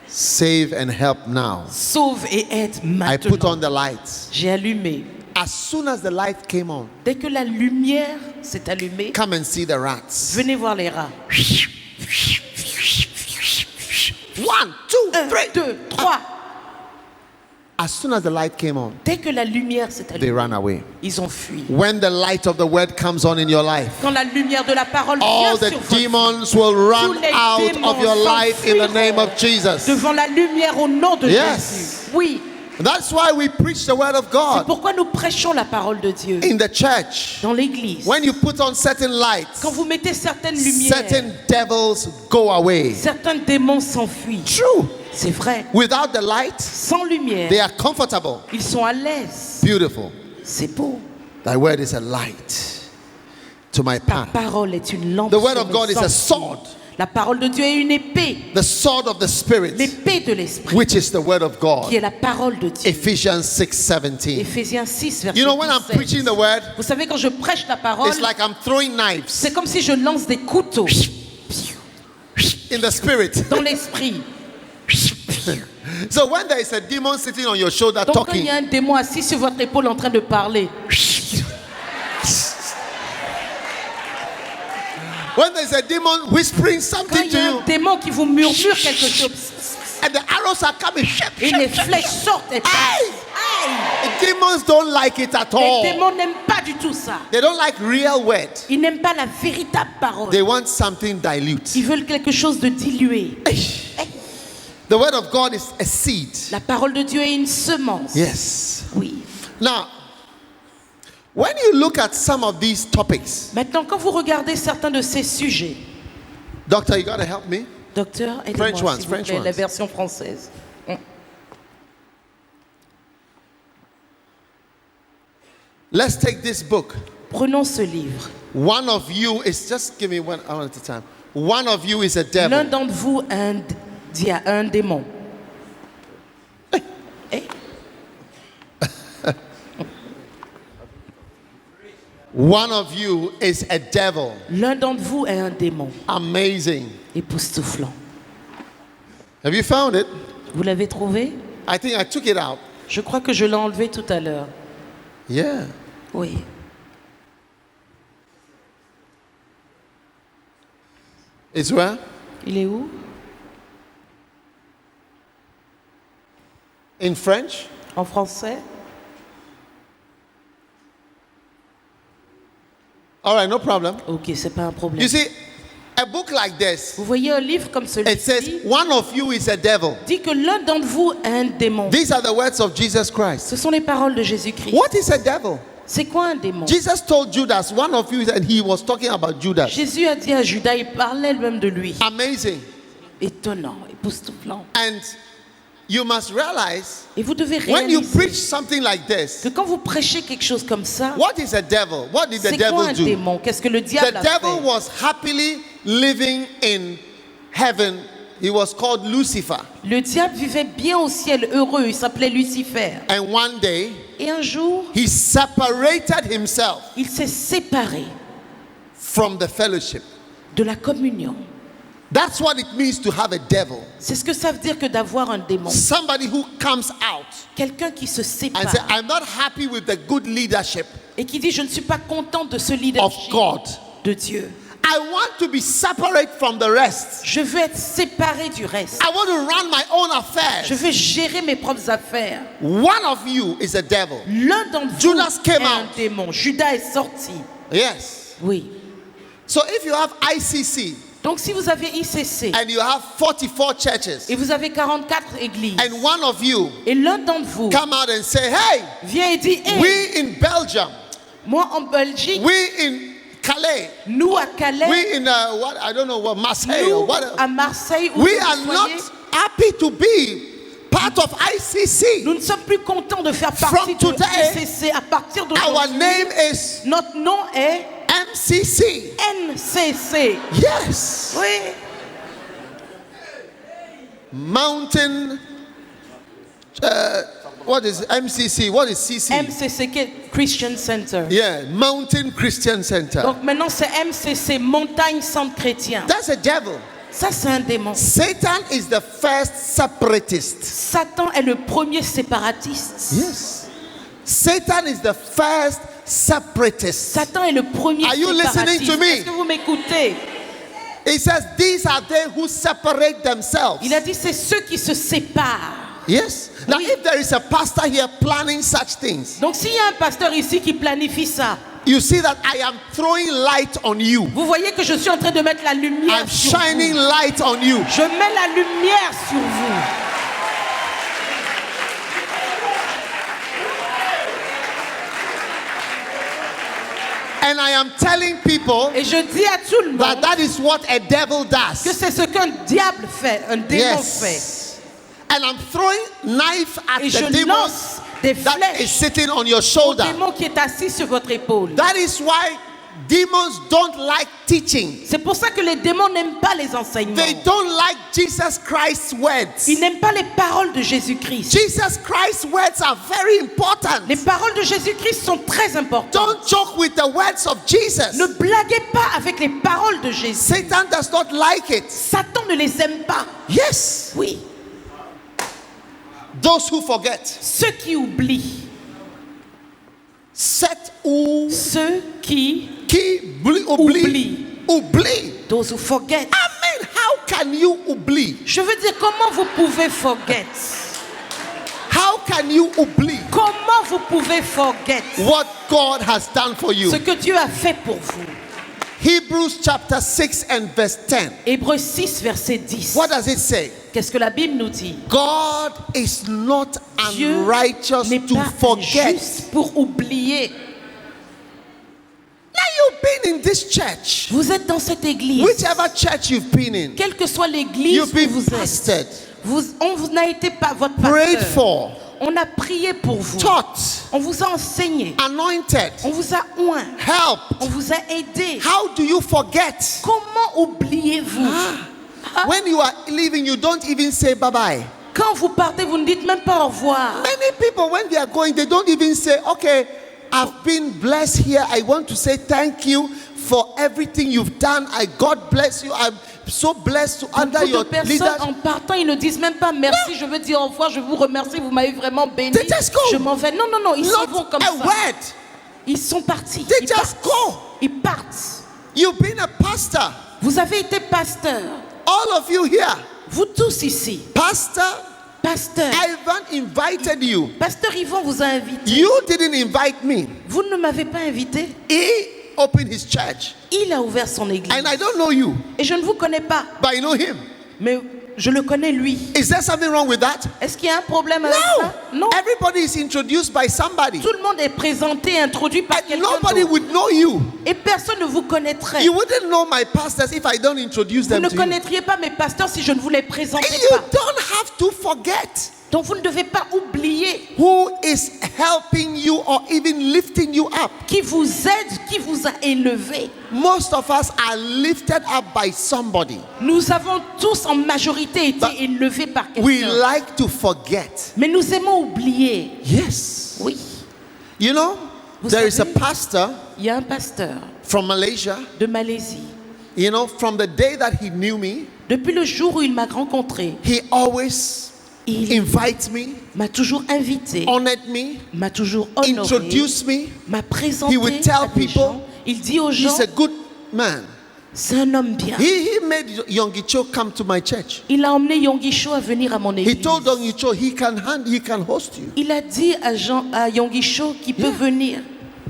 save and help now. sauve et aide I put maintenant. on the lights. J'ai allumé. As soon as the light came on, Dès que la lumière s'est allumée, come and see the rats. venez voir les rats. 1, 2, 1, 3. 2, 3. As soon as the light came on, Dès que la lumière s'est they allumée, ran away. ils ont fui. When the light of the word comes on in your life, Quand la lumière de la parole all vient the sur votre vie, demons will run tous les out démons of your life in the name of Jesus. devant la lumière au nom de Yes. Jésus. Oui, That's why we preach the word of c'est God pourquoi nous prêchons la parole de Dieu in the church. dans l'église. When you put on certain lights, Quand vous mettez certaines lumières, certain devils go away. certains démons s'enfuient. True. C'est vrai. Without the light, Sans lumière, they are comfortable. ils sont à l'aise. Beautiful. C'est beau. Thy word is a light to my Ta path. parole est une lampe. The word sur of mes God is a sentiers. sword. La parole de Dieu est une épée. The sword of the Spirit, L'épée de l'esprit, which is the word of qui God. est la parole de Dieu. Ephesians 6:17. Éphésiens 6, verset You know, when I'm 17. preaching the word, Vous savez, quand je prêche la parole, it's like I'm throwing knives c'est comme si je lance des couteaux in the spirit. dans l'esprit. So when there is a demon sitting on your shoulder Donc quand il talking, y a un démon assis sur votre épaule en train de parler, when there's a demon whispering quand something il y to a un you, démon qui vous murmure quelque chose, and the arrows are coming, et les flèches sortent et passent. Aïe! the demons don't like it at Les all. démons n'aiment pas du tout ça. They don't like real word. Ils n'aiment pas la véritable parole. They want something dilute. Ils veulent quelque chose de dilué. The word of God is a seed. La parole de Dieu est une semence. Yes. Oui. Now, when you look at some of these topics, Maintenant, quand vous regardez certains de ces sujets, Doctor, you gotta help me. docteur, French aidez-moi ones, s'il vous French plaît, la ones. version française. Let's take this book. Prenons ce livre. One of you is just give me one at a time. One of you is a L'un devil. d'entre vous a un démon. Eh? One of you is a devil. L'un d'entre vous est un démon. Amazing. Époustouflant. Have you found it? Vous l'avez trouvé? I think I took it out. Je crois que je l'ai enlevé tout à l'heure. Yeah. Oui. It's where? Il est où? In French? En français? All right, no problem. Ok, c'est pas un problème. You see, A book like this, Vous voyez un livre comme it says, celui-ci, one of you is a devil. dit que l'un d'entre vous est un démon. These are the words of Jesus Christ. Ce sont les paroles de Jésus-Christ. What is a devil? C'est quoi un démon? Jesus told Judas, one of you, and he was talking about Judas. Jésus a dit à Judas, il parlait lui-même de lui. Amazing. Étonnant, époustouflant. And you must realize, Et vous devez when you réaliser preach something like this, que quand vous prêchez quelque chose comme ça, what is a devil? What did the c'est quoi un devil do? démon? Qu'est-ce que le diable The a devil fait? was happily living in heaven. He was called Lucifer. Le diable vivait bien au ciel, heureux. Il s'appelait Lucifer. And one day, Et un jour, he separated himself il s'est séparé from the fellowship. de la communion. That's what it means to have a devil. C'est ce que ça veut dire que d'avoir un démon. Somebody who comes out Quelqu'un qui se and sépare says, I'm not happy with the good leadership et qui dit, je ne suis pas content de ce of leadership God. de Dieu. I want to be separate from the rest. Je veux être séparé du reste. I want to run my own Je affairs. veux gérer mes propres affaires. One of you is a devil. L'un d'entre vous Judas came est un out. démon. Judas est sorti. Yes. Oui. So if you have ICC Donc si vous avez ICC and you have 44 churches, et vous avez 44 églises and one of you et l'un d'entre vous come out and say, hey, vient et dit, hey, we in Belgium, moi en Belgique, we in Calais, nous à Calais, we in what I don't know what Marseille or nous what. à Marseille, où We que are vous not soyez, happy to be part of ICC. nous ne sommes plus contents de faire partie de today, ICC. À partir Our d'aujourd'hui, name is notre nom est MCC. NCC. Yes. Oui. Mountain. What is MCC? What is CC? MCC Christian Center. Yeah, Mountain Christian Center. Donc maintenant c'est MCC, Montagne Centre Chrétien. That's a devil. Ça c'est un démon. Satan is the first separatist. Satan est le premier séparatiste. Yes. Satan is the first separatist. Satan est le premier Are you listening séparatiste. to me? Est-ce que vous m'écoutez? It says these are they who separate themselves. Il a dit c'est ceux qui se séparent. Yes. Now, Oui. if there is a pastor here planning such things, Donc s'il y a un pasteur ici qui planifie ça, you see that I am throwing light on you. vous voyez que je suis en train de mettre la lumière I'm sur shining vous. light on you. Je mets la lumière sur vous. And I am telling people Et je dis à tout le that monde that is what a devil que does. c'est ce qu'un diable fait, un démon fait. Yes. And I'm throwing knife at Et je the demon lance des that is flèches sitting on your au shoulder. démon qui est assis sur votre épaule. That is why demons don't like teaching. C'est pour ça que les démons n'aiment pas les enseignements. They don't like Jesus Christ's words. Ils n'aiment pas les paroles de Jésus-Christ. Jesus Christ's words are very important. Les paroles de Jésus-Christ sont très importantes. Don't joke with the words of Jesus. Ne blaguez pas avec les paroles de Jésus. Satan does not like it. Satan ne les aime pas. Yes. Oui. Those who forget. Ceux qui oublient. Set ou Ceux qui oublie. Oublie. those who forget. I mean, how can you oublie? Je veux dire, comment vous pouvez forget? How can you oublie Comment vous pouvez forget what God has done for you? ce que Dieu a fait pour vous? Hebrews chapter 6 and verse 10. Hébreux 6, verset 10. What does it say? Qu'est-ce que la Bible nous dit? God is not Dieu unrighteous n'est to pas forget. injuste pour oublier. Now you've been in this church. Vous êtes dans cette église. Whichever church you've been in, Quelle que soit l'église you've où been vous êtes. pastored, On vous n'a été pas votre prayed pasteur. for, On a prié pour vous. taught, On vous a enseigné. anointed, On vous a oint. On helped. vous a aidé. How do you forget? Comment oubliez-vous? When you are leaving, you don't even say bye-bye. Quand vous partez, vous ne dites même pas au revoir. Many people, when they are going, they don't even say, okay, I've been blessed here. I want to say thank you for everything you've done. God bless you. I'm so blessed to under Beaucoup your de personnes leadership. en partant, ils ne disent même pas merci, je veux dire au revoir, je vous remercie, vous m'avez vraiment béni. They just go. Je m'en vais. Non, non, non, ils s'en vont Not comme a ça. word. Ils sont partis. They Ils just partent. go. Ils partent. You've been a pastor. Vous avez été pasteur. All of you here. Vous tous ici. Pastor Pasteur. Ivan invited you. Pasteur Yvon vous a invité. You didn't invite me. Vous ne m'avez pas invité. He opened his church. Il a ouvert son église. And I don't know you, Et je ne vous connais pas, but I know him. mais je le connais lui. Is there something wrong with that? Est-ce qu'il y a un problème avec No. ça? Non. Everybody is introduced by somebody. Tout le monde est présenté, introduit par And quelqu'un nobody d'autre. would know you. Et personne ne vous connaîtrait. You wouldn't know my pastors if I don't introduce Vous them ne to you. connaîtriez pas mes pasteurs si je ne vous les présentais And you pas. don't have to forget Donc vous ne devez pas oublier who is helping you or even lifting you up. qui vous aide, qui vous a élevé. Most of us are lifted up by somebody. Nous avons tous en majorité été But élevés par We quelqu'un. like to forget. Mais nous aimons oublier. Yes. Oui. You know, Vous there is a savez, pastor il y a un pasteur from Malaysia. de Malaisie. You know, from the day that he knew me, Depuis le jour où il m'a rencontré, he always il invites me, m'a toujours invité, honored me, m'a toujours honoré, introduced me. m'a présenté He would tell à des people, gens. Il dit aux gens, He's a good man. c'est un homme bien. He made Yonggi Cho come to my church. Il a emmené Yonggi Cho à venir à mon He église. told Yonggi Cho he can host you. Il a dit à Yonggi Cho qu'il peut venir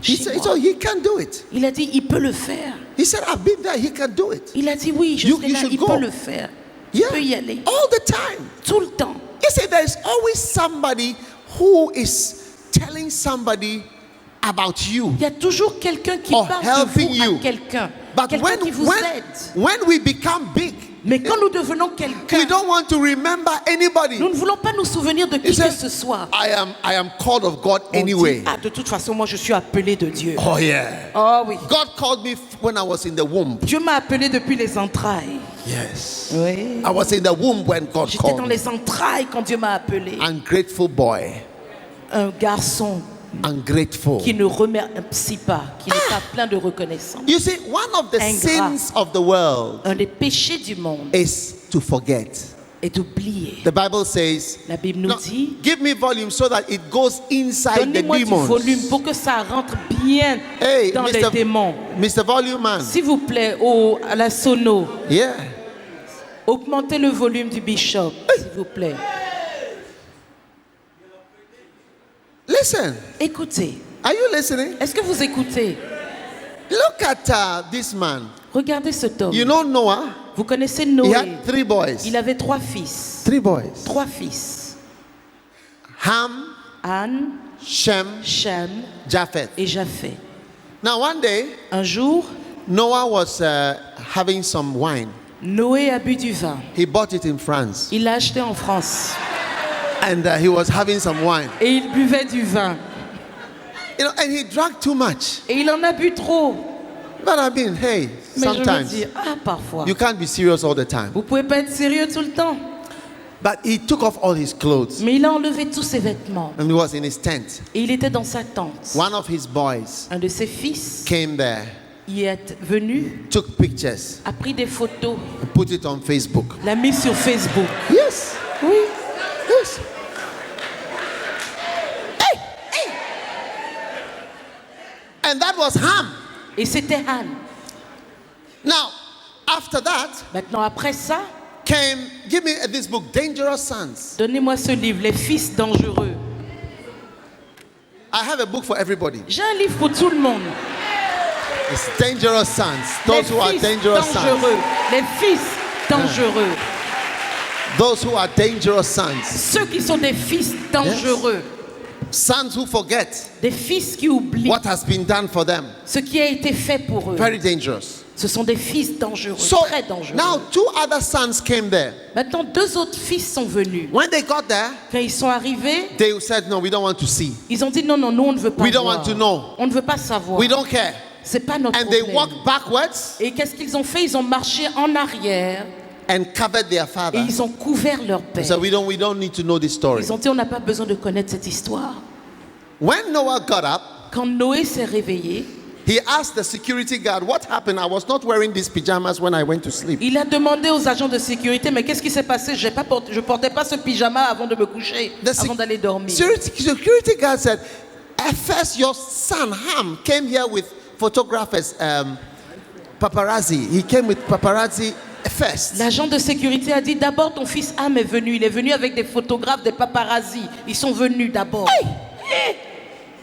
He chez said moi. so he can do it. Il a dit, il peut le faire. He said I've been there. He can do it. Il a dit, oui, je You- serai you là, should il go. peut le faire. Yeah, Il peut y aller. all the time. Tout le temps. You see, there is always somebody who is telling somebody about you. Il y a toujours quelqu'un qui Or parle de helping vous you. à quelqu'un. But Quelqu'un qui vous aide. when we become big, Mais quand nous devenons we quelqu'un, don't want to remember anybody. nous ne voulons pas nous souvenir de qui He said, que ce soit. I am called of God On anyway. dit, ah, de toute façon, moi, je suis appelé de Dieu. Oh yeah. Oh oui. God called me when I was in the womb. Dieu m'a appelé depuis les entrailles. Yes. Oui. I was in the womb when God J'étais called dans me. les entrailles quand Dieu m'a appelé. Ungrateful boy. Un garçon Ungrateful. qui ne remercie pas, qui n'est pas plein de reconnaissance. You see, one of the Ingrat. sins of the world Un des péchés du monde is to forget. est d'oublier. The Bible says, La Bible nous no, dit, give me volume so that it goes inside the donnez-moi du demons. volume pour que ça rentre bien Hey, dans les démons. Mr. Volume Man. S'il vous plaît, à la sono, Yeah. augmentez le volume du bishop, s'il vous plaît. Listen. Écoutez. Are you listening? Est-ce que vous écoutez? Look at this man. Regardez cet homme. You know Noah? Vous connaissez He Noé. had 3 boys. Il avait 3 fils. 3 boys. 3 fils. Ham, Anne, Shem, Shem Japheth. et Japheth. Now one day, Un jour, Noah was having some wine. Noé a bu du vin. He bought it in France. Il l'a acheté en France. And he was having some wine. Et il buvait du vin. You know, and he drank too much. Et il en a bu trop. But I mean, hey, Mais je me sometimes dis, ah, parfois. you can't be serious all the time. Vous pouvez pas être sérieux tout le temps. But he took off all his clothes Mais il a enlevé tous ses vêtements. and he was in his tent. Et il était dans sa tente. One of his boys Un de ses fils came there, y est venu, took pictures, a pris des photos, and put it on Facebook. l'a mis sur Facebook. Yes. Oui. Yes. Hey, hey. And that was Ham. Et c'était Anne. Now, after that Maintenant, après ça, came, give me this book, Dangerous Sons. donnez-moi ce livre, Les fils dangereux. I have a book for everybody. J'ai un livre pour tout le monde. It's Dangerous Sons. Les Those who are fils dangerous sons. dangereux. Les fils dangereux. Those who are dangerous sons. Ceux qui sont des fils dangereux. Sons who forget Des fils qui oublient what has been done for them. ce qui a été fait pour eux. Very dangerous. Ce sont des fils dangereux, So très dangereux. now 2 other sons came there. Maintenant, 2 autres fils sont venus. When they got there, Quand ils sont arrivés, they said, no, we don't want to see. ils ont dit non, non, nous on ne veut pas We don't voir. want to know. On ne veut pas savoir. We don't care. C'est pas notre And they problème. walked backwards Et qu'est-ce qu'ils ont fait? Ils ont marché en arrière and covered their et father. ils ont couvert leur père. So we don't need to know this story. Ils ont dit on n'a pas besoin de connaître cette histoire. When Noah got up, Quand Noé s'est réveillé, he asked the security guard, what happened? I was not wearing these pajamas when I went to sleep. il a demandé aux agents de sécurité mais qu'est-ce qui s'est passé? Je portais pas ce pyjama avant de me coucher, The avant d'aller dormir. security guard said, at first your son Ham came here with photographers, paparazzi. He came with paparazzi first. L'agent de sécurité a dit d'abord ton fils Ham est venu. Il est venu avec des photographes, des paparazzis. Ils sont venus d'abord.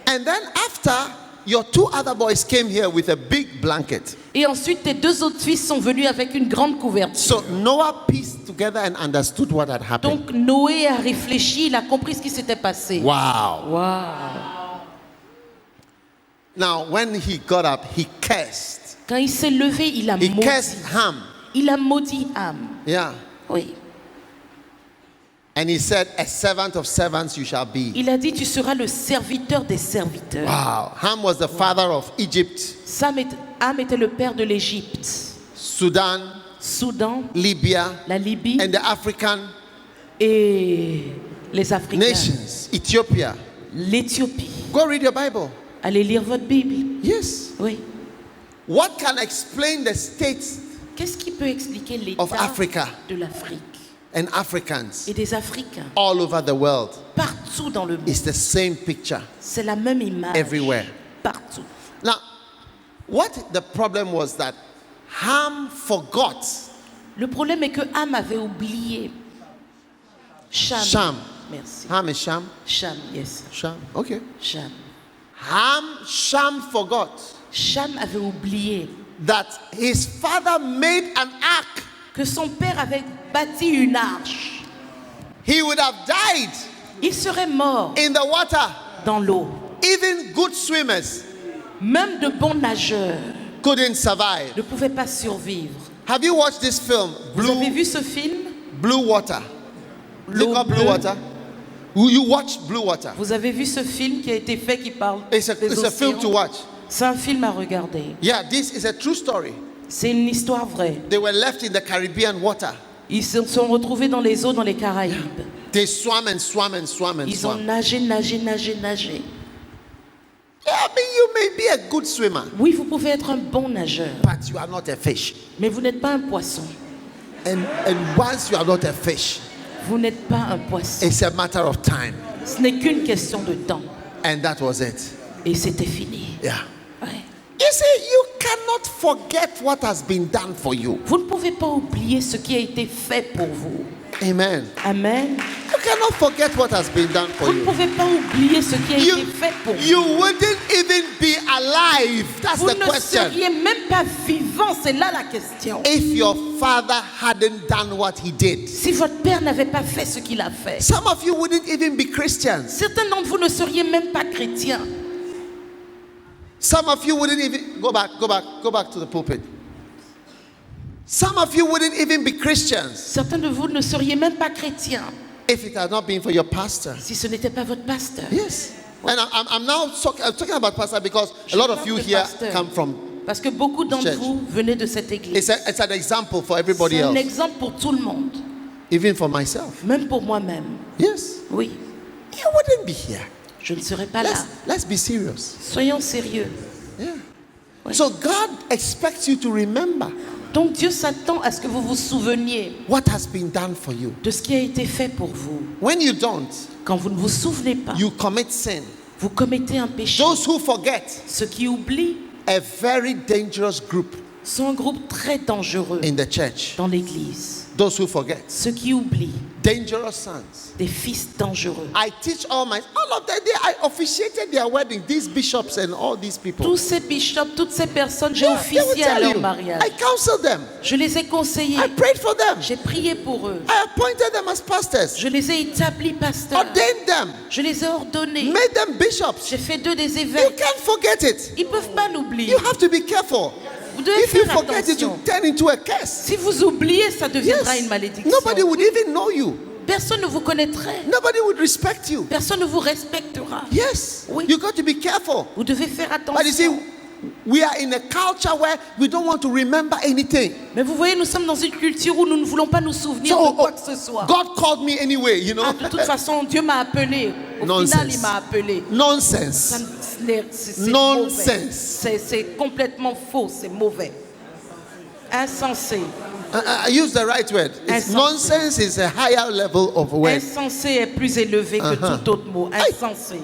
And then after, your 2 other boys came here with a big blanket. Et ensuite, tes 2 autres fils sont venus avec une grande couverture. So Noah pieced together and understood what had happened. Donc Noé a réfléchi, il a compris ce qui s'était passé. Wow. Wow. Now, when he got up, he cursed. Quand il s'est levé, il a He maudit. cursed Ham. Il a maudit Ham. Yeah. Oui. And he said, a servant of servants you shall be. Il a dit, tu seras le serviteur des serviteurs. Wow. Ham was the father of Egypt, Ham était le père de l'Égypte, Sudan, Soudan, Libya, la Libye and the African et les Africains. nations, Ethiopia. L'Éthiopie. Go read your Bible. Allez lire votre Bible. Yes. Oui. What can explain the states Qu'est-ce qui peut expliquer l'état of Africa de l'Afrique and Africans et des Africains all over the world? partout dans le monde? It's the same picture C'est la même image. everywhere. Partout. Now, what the problem was that Ham forgot Le problème est que Ham avait oublié. Sham. Merci. Ham is Sham. Sham, yes. Sham. Okay. Sham. Sham forgot Sham avait oublié that his father made an ark. que son père avait bâti une arche. He would have died Il serait mort in the water. dans l'eau. Even good swimmers Même de bons nageurs couldn't survive. ne pouvaient pas survivre. Have you watched this film, Vous avez vu ce film? Blue Water? L'eau Look up Blue bleue. Water. You watch Blue Water? Vous avez vu ce film qui a été fait qui parle It's a des film to océans? watch. C'est un film à regarder. Yeah, this is a true story. C'est une histoire vraie. They were left in the Caribbean water. Ils se sont retrouvés dans les eaux dans les Caraïbes. They swam and swam and swam and Ils ont swam. nagé, nagé, nagé, nagé. Yeah, I mean, you may be a good swimmer, Oui, vous pouvez être un bon nageur, but you are not a fish. mais vous n'êtes pas un poisson. And once you are not a fish, Vous n'êtes pas un poisson. it's a matter of time. Ce n'est qu'une question de temps. And that was it. Et c'était fini. Yeah. Ouais. You see, you cannot forget what has been done for you. Vous ne pouvez pas oublier ce qui a été fait pour vous. Amen. Amen. You cannot forget what has been done for Vous ne you. pouvez pas oublier ce qui a été fait pour vous. You wouldn't even be alive. That's Vous the ne question. seriez même pas vivant, c'est là la question. If your father hadn't done what he did. Si votre père n'avait pas fait ce qu'il a fait, Some of you wouldn't even be Christians. certains d'entre vous ne seriez même pas chrétiens. Some of you wouldn't even go back to the pulpit. Some of you wouldn't even be Christians Certains de vous ne seriez même pas chrétiens if it had not been for your pastor. si ce n'était pas votre pasteur. Yes. And I'm now talking about pastor because a lot of you Je parle de here pasteur. come from. Parce que beaucoup d'entre Church. vous venez de cette église. It's an example for everybody C'est un else, exemple pour tout le monde, even for myself. même pour moi-même. Yes. Oui, You wouldn't be here. je ne serai pas là. Let's be serious. Soyons sérieux. Yeah. Oui. So God expects you to remember Donc Dieu s'attend à ce que vous vous souveniez what has been done for you. de ce qui a été fait pour vous. When you don't, Quand vous ne vous souvenez pas, you commit sin. vous commettez un péché. Those who forget, Ceux qui oublient a very dangerous group sont un groupe très dangereux in the church. dans l'église. Those who forget, Ceux qui oublient, dangerous sons. des fils dangereux. I teach all of them. I officiated their wedding. These bishops and all these people. Tous ces bishops, toutes ces personnes, j'ai Yeah, they will officié à tell leur you. mariage. I counseled them. Je les ai conseillés. I prayed for them. J'ai prié pour eux. I appointed them as pastors. Je les ai établis pasteurs. Ordained them. Je les ai ordonnés. Made them bishops. J'ai fait d'eux des You évêques. can't forget it. Ils ne peuvent pas l'oublier. You have to be careful. Vous devez If you faire forget it, you attention. turn into a curse. Si vous oubliez, ça deviendra une Yes. malédiction. Nobody would even know you. Personne ne vous connaîtrait. Nobody would respect you. Personne ne vous respectera. Yes. Oui. You got to be careful. Vous devez faire But you see, attention. we are in a culture where we don't want to remember anything. Mais vous voyez, nous sommes dans une culture où nous ne voulons pas nous souvenir So, de quoi que ce soit. God called me anyway, you know. Ah, de toute façon, Dieu m'a appelé. Au Nonsense. final, il m'a appelé. Ça Nonsense. c'est Nonsense. mauvais. C'est complètement faux, c'est mauvais. Insensé. I use the right word. Insensé. Nonsense is a higher level of word. Insensé est plus élevé que tout autre mot. Insensé.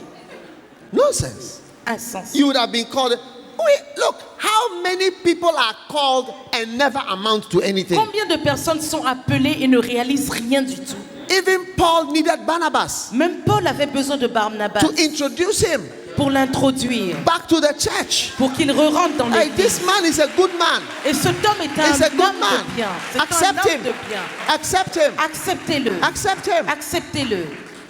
Nonsense. Insensé. You would have been called. Wait, look, how many people are called and never amount to anything? Combien de personnes sont appelées et ne réalisent rien du tout? Even Paul needed Barnabas Même Paul avait besoin de Barnabas to introduce him. pour l'introduire, back to the church. pour qu'il re-rentre dans Hey, l'église. this man is a good man. Et cet homme est He's a un good homme man. de bien. C'est Accept un homme him. de bien. Accept him. Acceptez-le. Accept him. Acceptez-le.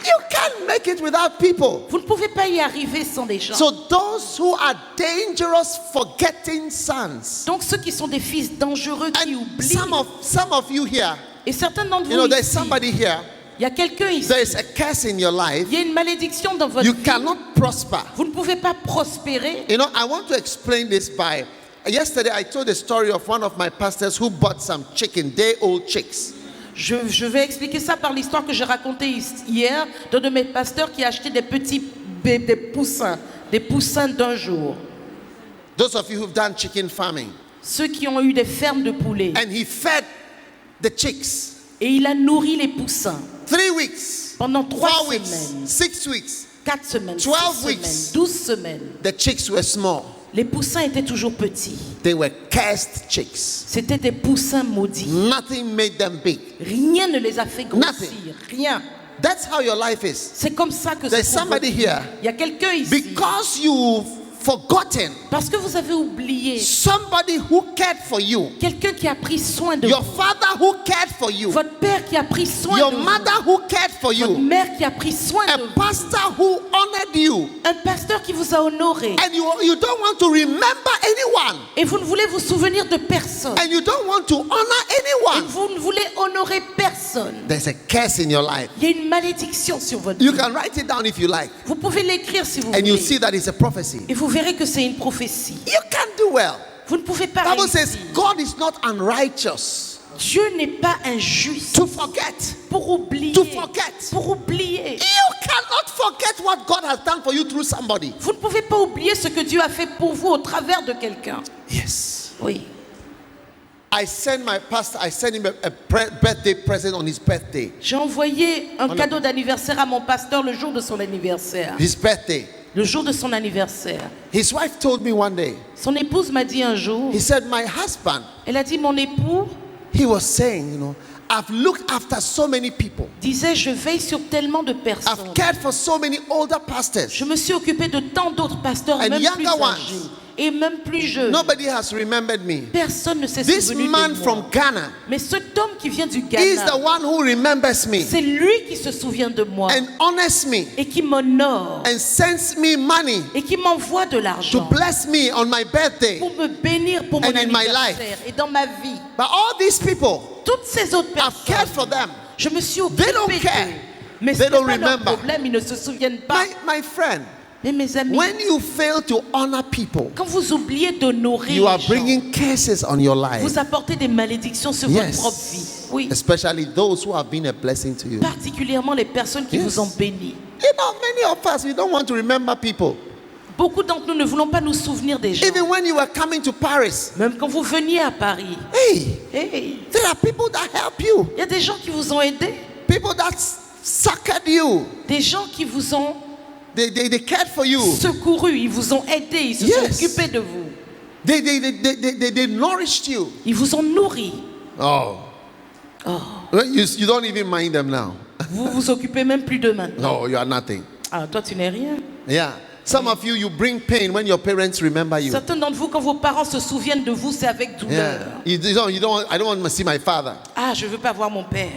You can't make it without people. Vous ne pouvez pas y arriver sans des gens. So those who are dangerous, forgetting sons. Donc ceux qui sont des fils dangereux qui And oublient. some of you here, Et certains d'entre you know, vous there's ici, somebody here. il y a quelqu'un ici. There is a curse in your life. Il y a une malédiction dans votre You vie. cannot prosper. Vous ne pouvez pas prospérer. You know, I want to explain this by. Yesterday, I told the story of one of my pastors who bought some chicken, day-old chicks. Je vais expliquer ça par l'histoire que j'ai racontée hier d'un de mes pasteurs qui a acheté des petits des poussins d'un jour. Those of you who've done chicken farming. Ceux qui ont eu des fermes de poulets. And he fed the chicks. Et il a nourri les poussins 3 weeks, pendant 3 4 weeks, semaines, 6 weeks. 4 semaines, 6 12 weeks. semaines, 12 semaines. The chicks were small. Les poussins étaient toujours petits. They were cursed chicks. C'était des poussins maudits. Nothing made them big. Rien ne les a fait grossir. Nothing. Rien. That's how your life is. C'est comme ça que There's se trouve somebody votre vie. here. Il y a quelqu'un ici. Because you've forgotten Parce que vous avez oublié somebody who cared for you, quelqu'un qui a pris soin de your vous. father who cared for you, Votre père qui a pris soin your de mother who cared for vous. Votre you, mère qui a pris soin a de vous. pastor who honored you, Un pasteur qui vous a honoré. and you don't want to remember anyone, Et vous ne voulez vous souvenir de personne. and you don't want to honor Et anyone. vous ne voulez honorer personne. There's a curse in your life. Il y a une malédiction sur votre You vie. can write it down if you like, Vous pouvez l'écrire si vous and you voulez. see that it's a prophecy. Et vous verrez que c'est une prophétie. You can't do well. Vous ne pouvez pas Bible réussir. says God is not unrighteous Dieu n'est pas injuste to forget. pour oublier. To forget. Pour oublier. You cannot forget what God has done for you through somebody. Vous ne pouvez pas oublier ce que Dieu a fait pour vous au travers de quelqu'un. Yes. Oui. I sent my pastor, I sent him a birthday present on his birthday. J'ai envoyé un cadeau d'anniversaire à mon pasteur le jour de son anniversaire. His birthday. Le jour de son anniversaire. His wife told me one day, Son épouse m'a dit un jour, he said, my husband, elle a dit, mon époux he was saying, you know, I've looked after so many people. disait, je veille sur tellement de personnes. I've cared for so many older pastors. Je me suis occupé de tant d'autres pasteurs, And même younger plus ones. âgés et même plus jeunes. Nobody has remembered me. Personne ne s'est This souvenu man de moi. from Ghana Mais cet homme qui vient du is the Ghana, one who remembers me c'est lui qui se souvient de moi and honors me et qui m'honore and sends me money et qui m'envoie de to l'argent bless me on my birthday. pour me bénir pour mon And in my anniversaire et dans ma vie. But all these people, Toutes ces autres I've cared personnes, for them. je me suis They don't occupé care. d'eux. Mais They ce n'est don't pas leur remember. problème, ils ne se souviennent pas. My friend, Mais mes amis, when you fail to honor people, quand vous oubliez d'honorer you are les gens, bringing curses on your life. vous apportez des malédictions sur Yes. votre propre vie. Oui, Especially those who have been a blessing to you. particulièrement les personnes qui Yes. vous ont béni. You know, many of us, we don't want to remember people. Beaucoup d'entre nous ne voulons pas nous souvenir des gens. Even when you were coming to Paris, Même quand vous veniez à Paris, hey, hey, there are people that help you, il y a des gens qui vous ont aidé, people that succored you, des gens qui vous ont they cared for you, secouru, ils vous ont aidé, ils se Yes. sont occupés de vous, they nourished you. ils vous ont nourri. Oh, well, you don't even mind them now. Vous vous occupez même plus d'eux maintenant. No, you are nothing. Ah, toi tu n'es rien. Yeah. Some of you bring pain when your parents remember you. Certains d'entre vous, quand vos parents se souviennent de vous, c'est avec douleur. Yeah. I don't want to see my father. Ah, je veux pas voir mon père.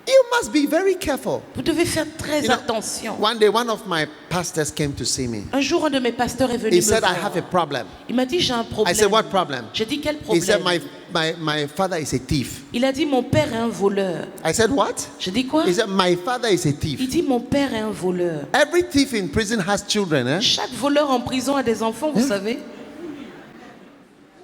You must be very careful. Vous devez faire très You know, attention. One day, one of my pastors came to see me. Un jour, un de mes pasteurs est venu He me said, I voir. have a problem. Il m'a dit, j'ai un I problème. said, what problem? J'ai dit, quel He said, problème? my father is a thief. Il a dit, mon père est un voleur. I said, what? J'ai dit quoi? He said, my father is a Il thief. dit, mon père est un voleur. Every thief in prison has children, eh? Chaque voleur en prison a des enfants, vous savez.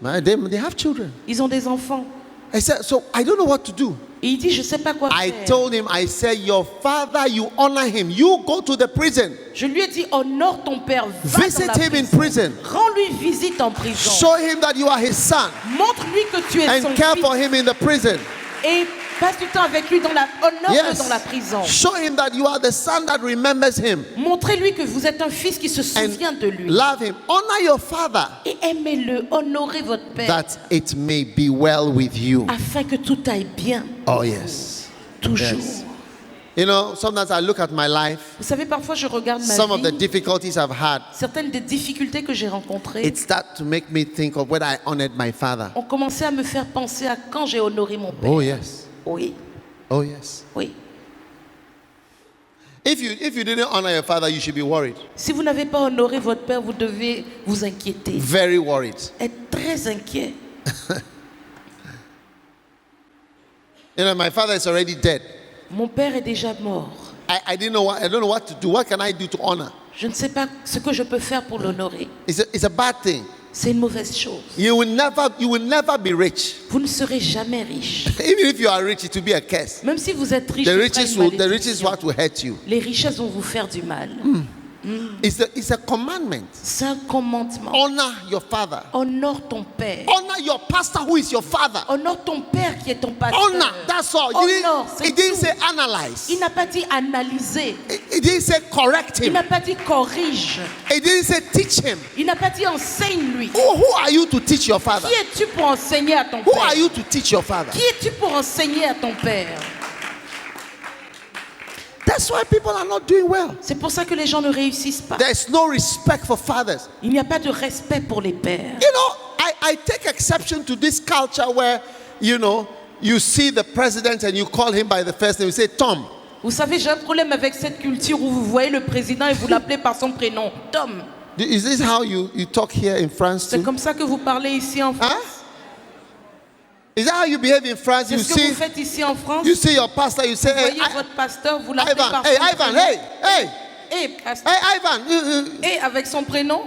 They have children. Ils ont des enfants. I said, so I don't know what to do. Et il dit, je sais pas quoi I faire. told him, I said, your father, you honor him. You go to the prison. Je lui ai dit, honore ton père, va Visit dans la him in prison. prison. Rends-lui visite en prison. Show him that you are his son Montre-lui que tu es son and care fils for him in the prison. et passe du temps avec lui honore-le Yes. dans la prison. Show him that you are the son that remembers him Montrez-lui que vous êtes un fils qui se souvient and de lui. love him. Honor your father Et aimez-le, honorez votre père that it may be well with you. afin que tout aille bien, Oh, yes. toujours. Yes. You know, sometimes I look at my life, Vous savez, parfois je regarde ma some of the vie, difficulties I've had, certaines des difficultés que j'ai rencontrées it starts to make me think of when I honored my father. ont commencé à me faire penser à quand j'ai honoré mon père. Oh, yes. Oui, Oh, yes. oui. If you didn't honor your father, you should be worried. Si vous n'avez pas honoré votre père, vous devez vous inquiéter. Very worried. Être très inquiet. You know, my father is already dead. Mon père est déjà mort. I don't know what to do. What can I do to honor? Je ne sais pas ce que je peux faire pour l'honorer. It's a bad thing. C'est une mauvaise chose. You will never be rich. Vous ne serez jamais riche. Even if you are rich, it will be a curse. Même si vous êtes riche, The ce sera une riches malédiction. what will hurt you. Les richesses vont vous faire du mal. It's a commandment. C'est un commandement. Honor your father. Honore ton père. Honor your pastor who is your father. Honore ton père qui est ton pasteur. Honor, that's all. Honore, c'est It didn't tout. say analyze. Il n'a pas dit analyser. It didn't say correct Il him. n'a pas dit corrige. It didn't say teach him. Il n'a pas dit enseigne-lui. Who are you to teach your father? Qui es-tu pour enseigner à ton Who père? are you to teach your father? Qui es-tu pour enseigner à ton père? That's why people are not doing well. C'est pour ça que les gens ne réussissent pas. There's no respect for fathers. Il n'y a pas de respect pour les pères. You know, I take exception to this culture where, you know, you see the president and you call him by the first name. You say, Tom. Vous savez, j'ai un problème avec cette culture où vous voyez le président et vous l'appelez par son prénom. Tom. Is this how you talk here in France C'est too? comme ça que vous parlez ici en France. Huh? Is that how you behave in France? C'est You ce que vous see, faites ici en France. you see your pastor, you say, Vous hey, voyez votre pasteur, vous l'appelez Ivan, par hey, son Ivan, prénom. hey, Et pasteur. hey, Ivan. Et avec son prénom.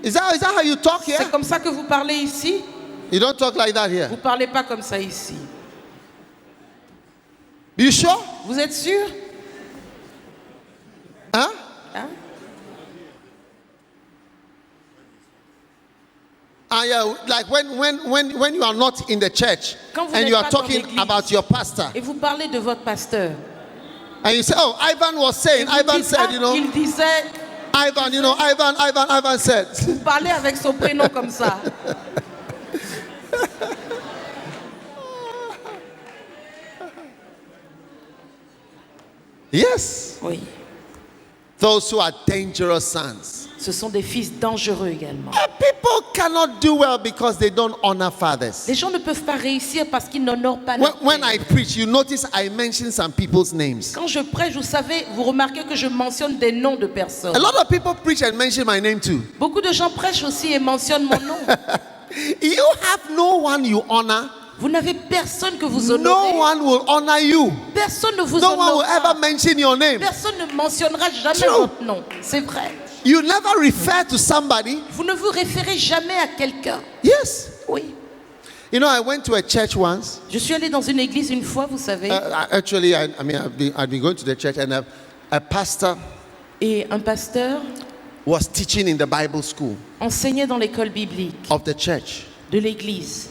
Is that how you talk here? C'est comme ça que vous parlez ici. You don't talk like that here. Vous parlez pas comme ça ici. You sure? Vous êtes sûr? Huh? Hein? Yeah, like when you are not in the church Quand vous and n'êtes you are pas dans talking l'église. about your pastor Et vous parlez de votre pasteur. and you say, oh, Ivan was saying, Vous Ivan dites, said, you know, il disait, Ivan, you know, Ivan said. vous parlez avec son prénom comme ça. Yes. Oui. Those who are dangerous sons. Ce sont des fils dangereux également. People cannot do well because they don't honor fathers. Les gens ne peuvent pas réussir parce qu'ils n'honorent pas leur When père. I preach, you notice I mention some people's names. Quand je prêche, vous savez, vous remarquez que je mentionne des noms de personnes. A lot of people preach and mention my name too. Beaucoup de gens prêchent aussi et mentionnent mon nom. You have no one you honor. Vous n'avez personne que vous No honorez. one will honor you. Personne ne vous No one will honorera. ever mention your name. Personne ne mentionnera jamais True. votre nom. C'est vrai. You never refer to somebody. Vous ne vous référez jamais à quelqu'un. Yes. Oui. You know, I went to a church once. Je suis allée dans une église une fois, vous savez, Actually, I've been going to the church, and a pastor et un pasteur was teaching in the Bible school enseignait dans l'école biblique of the church. de l'église.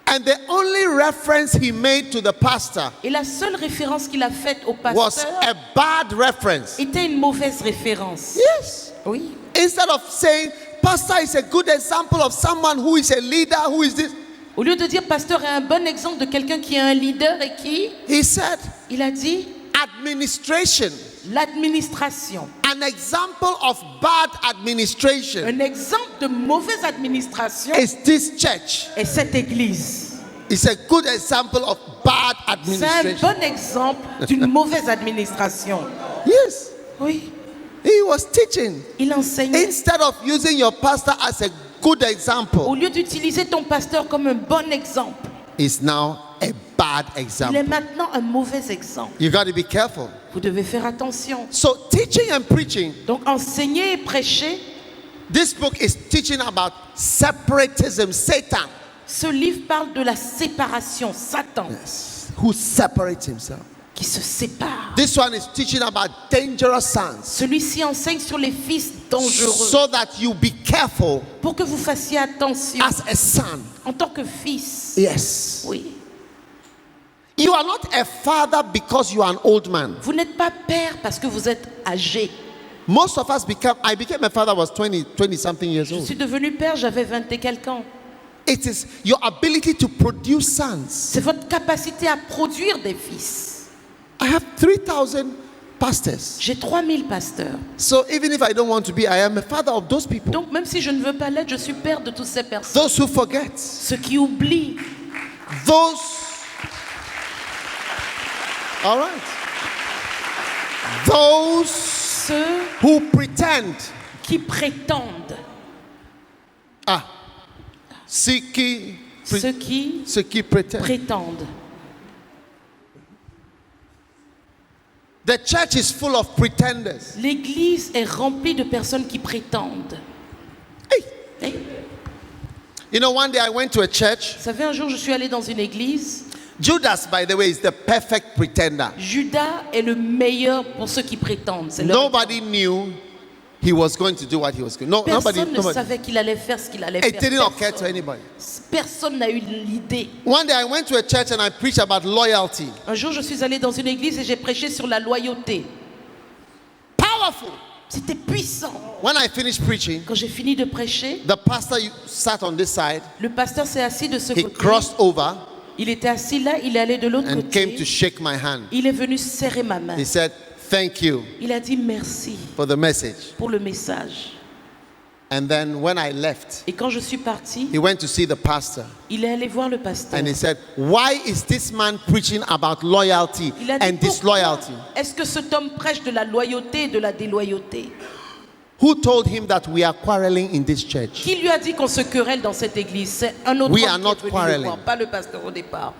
And the only reference he made to the pastor Et la seule référence qu'il a faite au was pasteur a bad reference. était une mauvaise référence. Yes. Oui. Instead of saying, Pastor is a good example of someone who is a leader, who is this, Au lieu de dire pasteur est un bon exemple de quelqu'un qui est un leader et qui, he said, il a dit administration. l'administration. An example of bad administration Un exemple de mauvaise administration is this church. est cette église. It's a good example of bad C'est un administration. bon exemple d'une mauvaise administration. Yes. Oui. He was teaching. Il enseignait. Instead of using your pastor as a good Au example, lieu d'utiliser ton pasteur comme un bon exemple, is now a bad il est example. maintenant un mauvais exemple. You got to be careful. Vous devez faire attention. So, teaching and preaching, Donc enseigner et prêcher, this book is teaching about separatism, Satan, ce livre parle de la séparation, Satan who separates himself. qui se sépare. This one is teaching about dangerous sons, Celui-ci enseigne sur les fils dangereux so that you be careful pour que vous fassiez attention as a son. en tant que fils. Yes. Oui. You are not a father because you are an old man. Vous n'êtes pas père parce que vous êtes âgé. Most of us I became a father, I was 20 something years Je old. suis devenu père, j'avais 20 et quelques ans. It is your ability to produce sons. C'est votre capacité à produire des fils. I have 3,000 pastors. J'ai 3000 pasteurs. So even if I don't want to be, I am a father of those people. Donc même si je ne veux pas l'être, je suis père de toutes ces personnes. Those who forget. Ceux qui oublient. Those. All right. Those Ceux who pretend. qui prétendent. Ceux qui Ceux qui pretend. prétendent. The church is full of pretenders. L'église est remplie de personnes qui prétendent. Hey. Hey. You know, one day I went to a church. Vous savez, un jour, je suis allé dans une église. Judas, by the way, is the perfect pretender. Judas est le meilleur pour ceux qui prétendent. C'est Nobody knew he was going to do what he was going to do. Personne ne savait qu'il allait faire ce qu'il allait It faire. didn't occur to anybody. Personne n'a eu l'idée. One day I went to a church and I preached about loyalty. Un jour, je suis allé dans une église et j'ai prêché sur la loyauté. Powerful. C'était puissant. When I finished preaching, Quand j'ai fini de prêcher, the pastor sat on this side. le pasteur s'est assis de ce He côté. crossed over Il était assis là, il est allé de l'autre and came to côté. shake my hand. Il est venu serrer ma main. He said, "Thank you Il a dit merci for the message." pour le message. And then when I left, Et quand je suis parti, he went to see the pastor il est allé voir le pasteur. and he said, "Why is this man preaching about loyalty Il a dit, and disloyalty? pourquoi est-ce que cet homme prêche de la loyauté et de la déloyauté? Who told him that we are quarreling in this church?" Qui lui a dit qu'on se querelle dans cette église? C'est un autre We homme are qui not est venu quarreling. le voir, pas le pasteur au départ.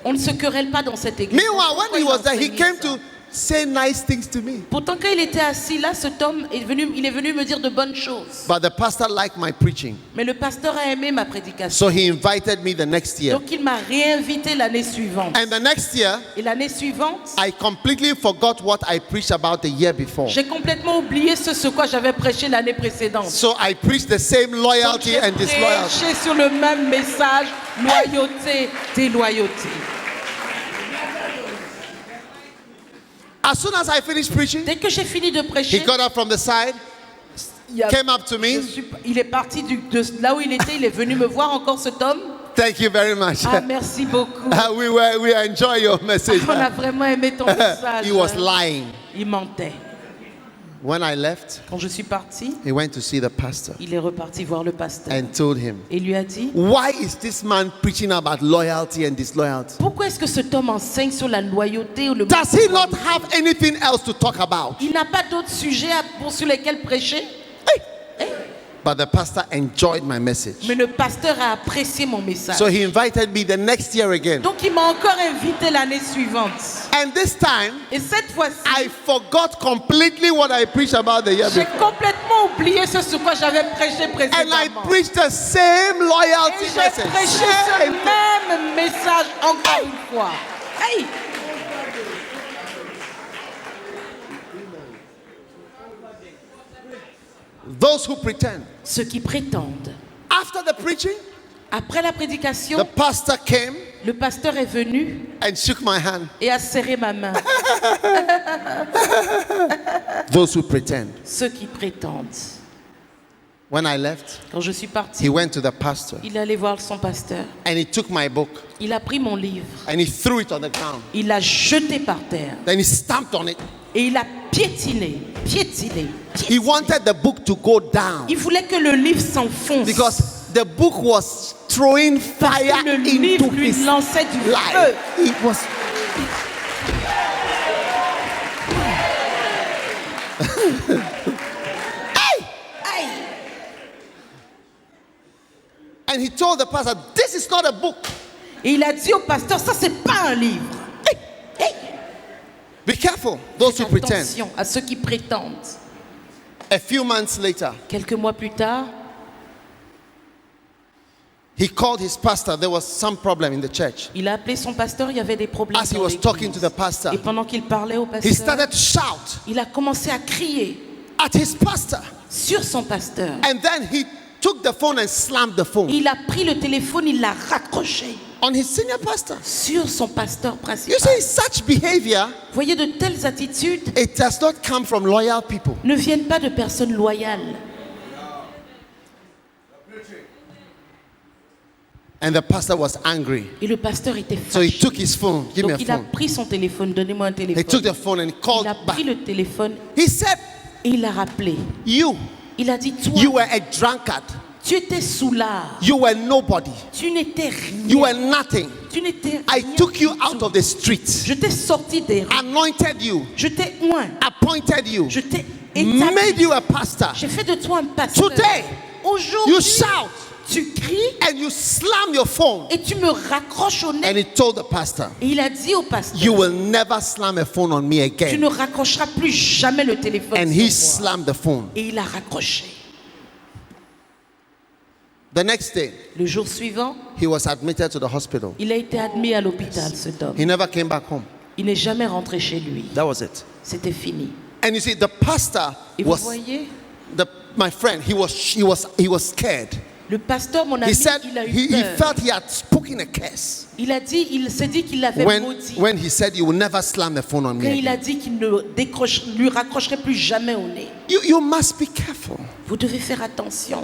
On ne se querelle pas dans cette église. Meanwhile, Pourquoi when he il was there, he enseigne came ça? to say nice things to me. Pourtant, quand il était assis là, cet homme est venu, il est venu me dire de bonnes choses. But the pastor liked my preaching. Mais le pasteur a aimé ma prédication. So he invited me the next year. Donc il m'a réinvité l'année suivante. And the next year, Et l'année suivante, I completely forgot what I preached about the year before. j'ai complètement oublié ce sur quoi j'avais prêché l'année précédente. So I preached the same Donc, loyalty j'ai and disloyalty. prêché sur le même message, loyauté, déloyauté. As soon as I finished preaching, Dès que j'ai fini de he prêcher, got up from the side, il, a- came up to me. il est parti de là où il était, il est venu me voir encore cet homme. Thank you very much. Ah, merci beaucoup. We enjoy your message. On a vraiment aimé ton message. He was lying. Il mentait. When I left, Quand je suis parti, he went to see the pastor il est reparti voir le pasteur and told him, et lui a dit, "Why is this man preaching about loyalty and disloyalty? pourquoi est-ce que cet homme enseigne sur la loyauté ou le Does he not have anything else to talk about?" Il n'a pas d'autres sujets sur lesquels prêcher. But the pastor enjoyed my message. Mais le pasteur a apprécié mon message. So he invited me the next year again. Donc il m'a encore invité l'année suivante. And this time, Et cette fois-ci, I forgot completely what I preached about the year j'ai before. complètement oublié ce sur quoi j'avais prêché And I précédemment. preached the same Et loyalty j'ai message. prêché ce Same thing. même message encore une fois. Hey! Those who pretend. Ceux qui prétendent. After the preaching, Après la prédication, the pastor came le pasteur est venu and shook my hand. et a serré ma main. Those who pretend. Ceux qui prétendent. When I left, Quand je suis he parti, went to the pastor il allait voir son pasteur. and he took my book Il a pris mon livre. and he threw it on the ground. Il l'a jeté par terre. Then he stamped on it. Et il a piétiné, piétiné, He piétiné. wanted the book to go down Il voulait que le livre s'enfonce. because the book was throwing Parce fire que le into livre lui his lançait du feu. life. It was. Aïe. And he told the pastor, "This is not a book. Et il a dit au pasteur, ça c'est pas un livre. Hey. Be careful, those who pretend." Attention à ceux qui prétendent. A few months later, Quelques mois plus tard, he called his pastor. There was some problem in the church. il a appelé son pasteur, il y avait des problèmes As he dans was talking l'église. to the pastor, Et pendant qu'il parlait au he pasteur, started to shout il a commencé à crier at his pastor. sur son pasteur. And then he took the phone and slammed the phone Il a pris le téléphone, il l'a raccroché on his senior pastor. sur son pasteur You principal. see, such behavior, Voyez, de telles attitudes it does not come from loyal people. ne viennent pas de personnes loyales. And the pastor was angry. Et le pasteur était So he fâché. took his phone. Give me a Donc il a phone. pris son téléphone, donnez-moi un He took téléphone. the phone and he called Il a back. pris le téléphone He said, et il a rappelé. You Il a dit, were toi, a drunkard. tu étais soulard. You were nobody. Tu n'étais You were rien. nothing. Tu n'étais I rien took you du out tout. of the street, Je t'ai sorti des rues. anointed you, Je t'ai oint. appointed you, Je t'ai made établi. you a pastor. J'ai fait de toi un pasteur. Today, Aujourd'hui, you shout tu cries and you slam your phone. et tu me raccroches au And nez. he told the pastor, Et il a dit au pasteur, You will never slam a phone on me tu again. ne raccrocheras plus jamais le téléphone And sur he moi. slammed the phone. Et il a raccroché. The next day, Le jour suivant, he was admitted to the hospital. il a été admis à l'hôpital, cet homme. He never came back home. Il n'est jamais rentré chez lui. That was it. C'était fini. And you see, the pastor Et vous was voyez, my friend. He was scared. le pasteur, mon He ami, said il a eu he peur. felt he had spoken a curse Il s'est dit qu'il l'avait maudit. when he said, "You will never slam the phone on me." Quand il Again. a dit qu'il ne lui raccrocherait plus jamais au nez. You must be careful Vous devez faire attention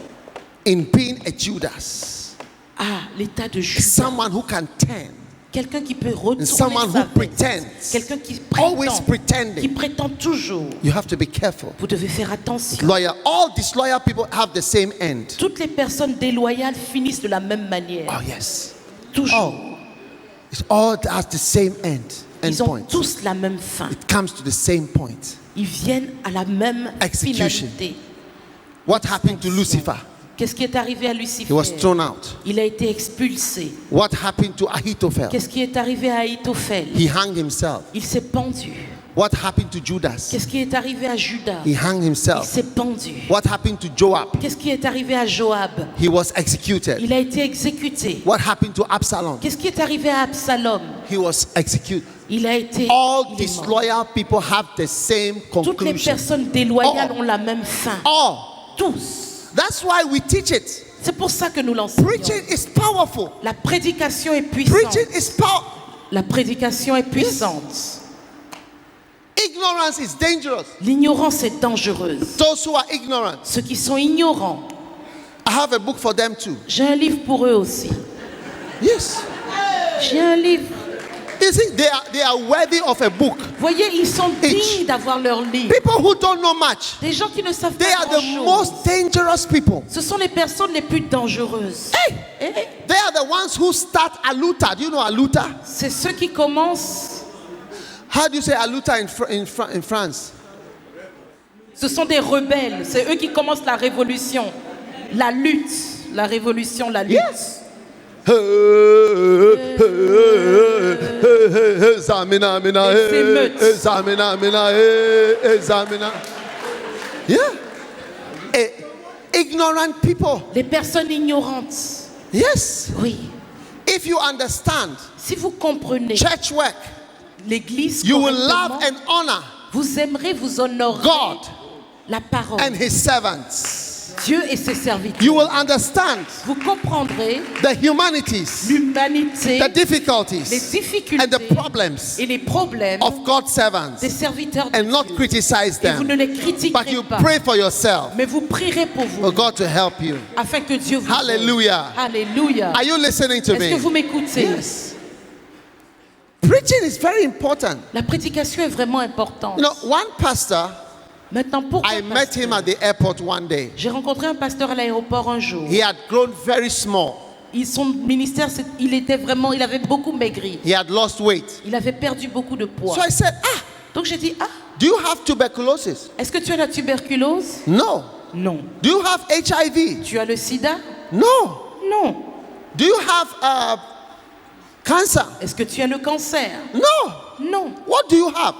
in being a Judas, à l'état de Judas. someone who can turn, Quelqu'un qui peut and retourner someone sa who veste. pretends. Quelqu'un qui Always prétend, qui pretending. prétend toujours. You have to be careful. Vous devez faire attention. Loyal. All disloyal people have the same end. Toutes les personnes déloyales finissent de la même manière. Oh yes. Toujours. It all has the same end. End Ils ont point. tous la même fin. It comes to the same point. Ils viennent à la même Execution. finalité. What happened to Lucifer? Qu'est-ce qui est arrivé à He Lucifer? was thrown out. Il a été expulsé. What happened to Ahithophel? Qu'est-ce qui est arrivé à Ahitophel? He hung himself. Il s'est pendu. What happened to Judas? Qu'est-ce qui est arrivé à Judas? He hung Il himself. s'est pendu. What happened to Joab? Qu'est-ce qui est arrivé à Joab? He was executed. Il a été exécuté. What happened to Absalom? Qu'est-ce qui est arrivé à Absalom? He was executed. Il a été. All il est mort. disloyal people have the same Toutes les conclusion. personnes déloyales All. ont la même fin. All. Tous. That's why we teach it. C'est pour ça que nous l'enseignons. Preaching is powerful. La prédication est puissante. Preaching is power. La prédication est puissante. Ignorance is dangerous. L'ignorance est dangereuse. Those who are ignorant, Ceux qui sont ignorants, I have a book for them too. j'ai un livre pour eux aussi. Yes. J'ai un livre. You see, they are worthy of a book. Voyez, ils sont dignes d'avoir leur livre. People who don't know much, Des gens qui ne savent they pas are the grand-chose. most dangerous people. Ce sont les personnes les plus dangereuses. Hey, they are the ones who start Aluta. Do you know Aluta? C'est ceux qui commencent. How do you say Aluta in France? Ce sont des rebelles. C'est eux qui commencent la révolution. La lutte. La révolution, la lutte. Yes. Zamina, mina, Les émeutes. zamina, mina, zamina. Yeah. Ignorant people. Les personnes ignorantes. Yes. Oui. If you understand Si vous comprenez church work, l'Église, you will love correctement, and honor vous aimerez, vous honorerez God la parole. and His servants. Dieu et ses serviteurs. You will understand Vous comprendrez the humanities, l'humanité, the les difficulties, difficultés and the problems et les problèmes of God's servants, des serviteurs de and not Dieu. criticize Et vous ne them, les but critiquerez you pas, pray for yourself mais vous prierez pour vous, for God to help you. afin que Dieu vous aide. Hallelujah. Alléluia. Are you listening to Est-ce que me? vous m'écoutez? Yes. Preaching is very important. La prédication est vraiment importante. You know, one pastor, Maintenant, pourquoi I met him at the airport one day. J'ai rencontré un pasteur à l'aéroport un jour. He had grown very small. Son ministère, il avait beaucoup maigri. He had lost weight. Il avait perdu beaucoup de poids. So I said, Donc j'ai dit, do you have tuberculosis? est-ce que tu as la tuberculose? No. Non. Do you have HIV? Tu as le sida? No. Non. Do you have cancer? Est-ce que tu as le cancer? No. Non. What do you have?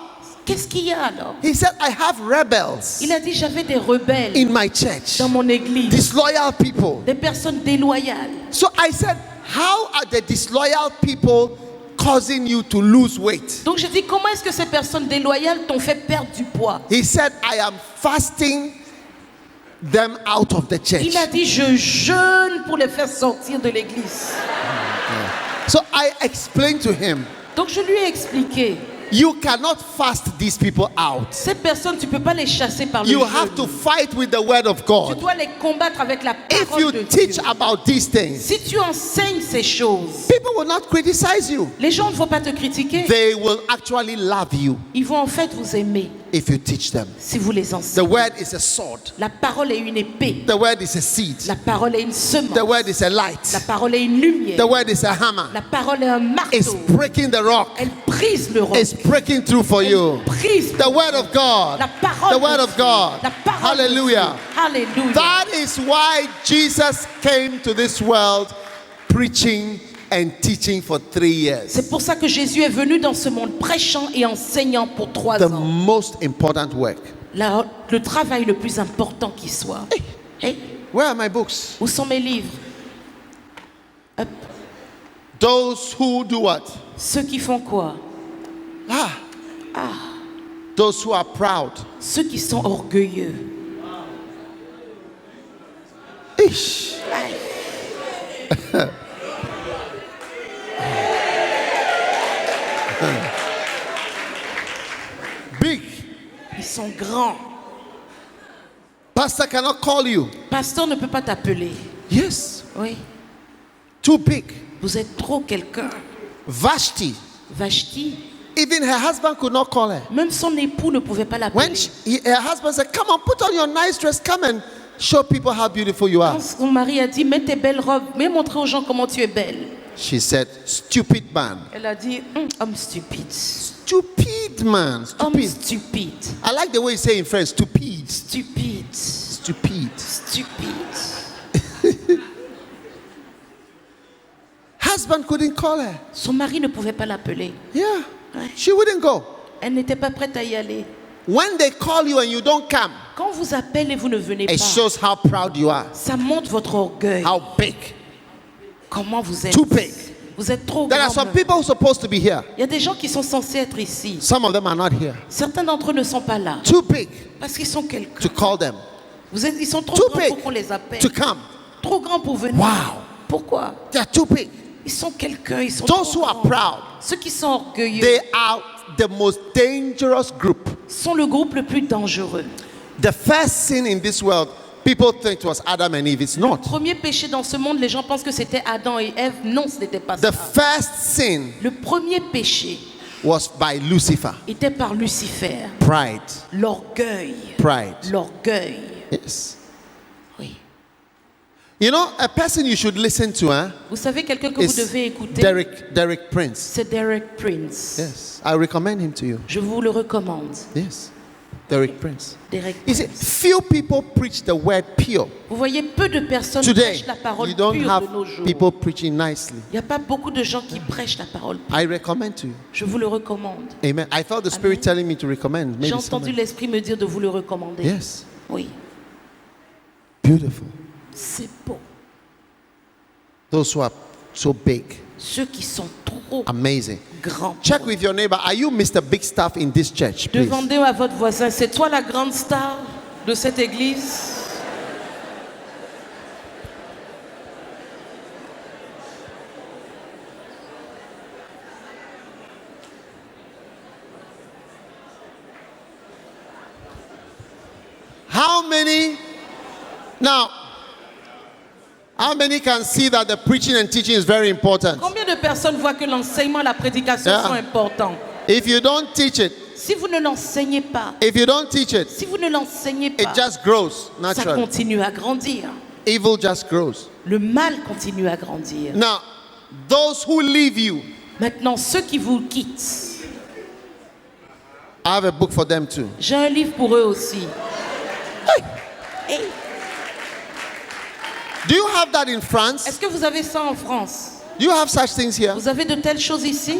Qu'est-ce qu'il y a alors? He said, I have rebels Il a dit, j'avais des rebelles in my church. dans mon église, Disloyal people. des personnes déloyales. So I said, how are the disloyal people causing you to lose weight? Donc j'ai dit, comment est-ce que ces personnes déloyales t'ont fait perdre du poids? He said, I am fasting them out of the church. Il a dit, je jeûne pour les faire sortir de l'église. So I explained to him, Donc je lui ai expliqué, You cannot fast these people out. Ces personnes, tu peux pas les chasser par le You jeûne. have to fight with the word of Tu God. dois les combattre avec la If parole you de teach Dieu. about these things, Si tu enseignes ces choses, people will not criticize you. les gens ne vont pas te critiquer. They will actually love you Ils vont en fait vous aimer if you teach them. si vous les The enseignez. word is a sword. La parole est une épée. The word is a seed. La parole est une semence. The word is a La light. parole est une lumière. The word is a hammer. La parole est un It's marteau. breaking the rock. Elle brise le roc. It's breaking through for you. Elle brise The word of God. la parole The word de of Dieu. God. La parole de Hallelujah. Dieu. Alléluia. That is why Jesus came to this world preaching and teaching for 3 years. C'est pour ça que Jésus est venu dans ce monde prêchant et enseignant pour 3 The ans. most important work. Le travail le plus important qui soit. Hey, Where are my books? où sont mes livres? Hop. Those who do what? Ceux qui font quoi? Those who are proud. Ceux qui sont orgueilleux. Ish. Big. Ils sont grands. Pastor cannot call you. Pasteur ne peut pas t'appeler. Yes. Oui. Too big. Vous êtes trop quelqu'un. Vashti. Vashti, Even her husband could not call her. même son époux ne pouvait pas l'appeler. When her husband said, "Come on, put on your nice dress. Come and show people how beautiful you are." Quand son mari a dit, mets tes belles robes, mets montrer aux gens comment tu es belle. She said, "Stupid man. Elle a dit, homme stupide. Stupid man. Homme Stupid." stupide. I like the way you say in French, stupid. Stupide. Stupid. Stupide. Husband couldn't call her. Son mari ne pouvait pas l'appeler. Yeah. Ouais. She wouldn't go. Elle n'était pas prête à y aller. When they call you and you don't come, Quand on vous appelle et vous ne venez it pas, shows how proud you are. ça montre votre orgueil. How big. Comment vous êtes. Too big. Vous êtes trop There are grand. some people who are supposed to be here. Il y a des gens qui sont censés être ici. Some of them are not here. Certains d'entre eux ne sont pas là. Too big Parce qu'ils sont quelqu'un. to call them. Ils sont trop Too grands big pour qu'on les appelle. to come. Trop grands pour venir. Wow. Pourquoi? They are too big. Ils sont quelqu'un. Ils sont Those trop who are grands. proud, Ceux qui sont orgueilleux they are the most dangerous group. sont le groupe le plus dangereux. The first sin in this world, people think it was Adam and Eve. It's not. Premier péché dans ce monde, les gens pensent que c'était Adam et Ève. Non, ce n'était pas The ça. first sin Le premier péché was by Lucifer. était par Lucifer. Pride. L'orgueil. Pride. L'orgueil. Yes. Oui. You know, a person you should listen to, Vous savez, quelqu'un que vous is devez écouter, Derek Prince. c'est Derek Prince. Yes, I recommend him to you. Je vous le recommande. Yes, Derek Prince. Derek You see, Prince. few people preach the word pure. Vous voyez, peu de personnes Today, prêchent la parole you don't pure have de nos jours. people preaching nicely. Il n'y a pas beaucoup de gens qui prêchent la parole pure. I recommend to you. Je vous le recommande. Amen. I felt the Spirit telling me to recommend. J'ai Maybe entendu someone. l'Esprit me dire de vous le recommander. Yes, Oui, beautiful. c'est beau. Those who are so big, Ceux qui sont trop amazing. grands. Check with your neighbor. Are you Mr. Big Stuff in this church, please? Demandez à votre voisin, c'est toi la grande star de cette église? How many? Now, how many can see that the preaching and teaching is very important? Combien de personnes voient que l'enseignement et la prédication Yeah. sont importants? If you don't teach it, Si vous ne l'enseignez pas, if you don't teach it, si vous ne l'enseignez it pas, just grows ça naturally. continue à grandir. Evil just grows. Le mal continue à grandir. Now, those who leave you, Maintenant, ceux qui vous quittent, I have a book for them too. j'ai un livre pour eux aussi. Hey, Do you have that in France? est-ce que vous avez ça en France? Do you have such things here? Vous avez de telles choses ici?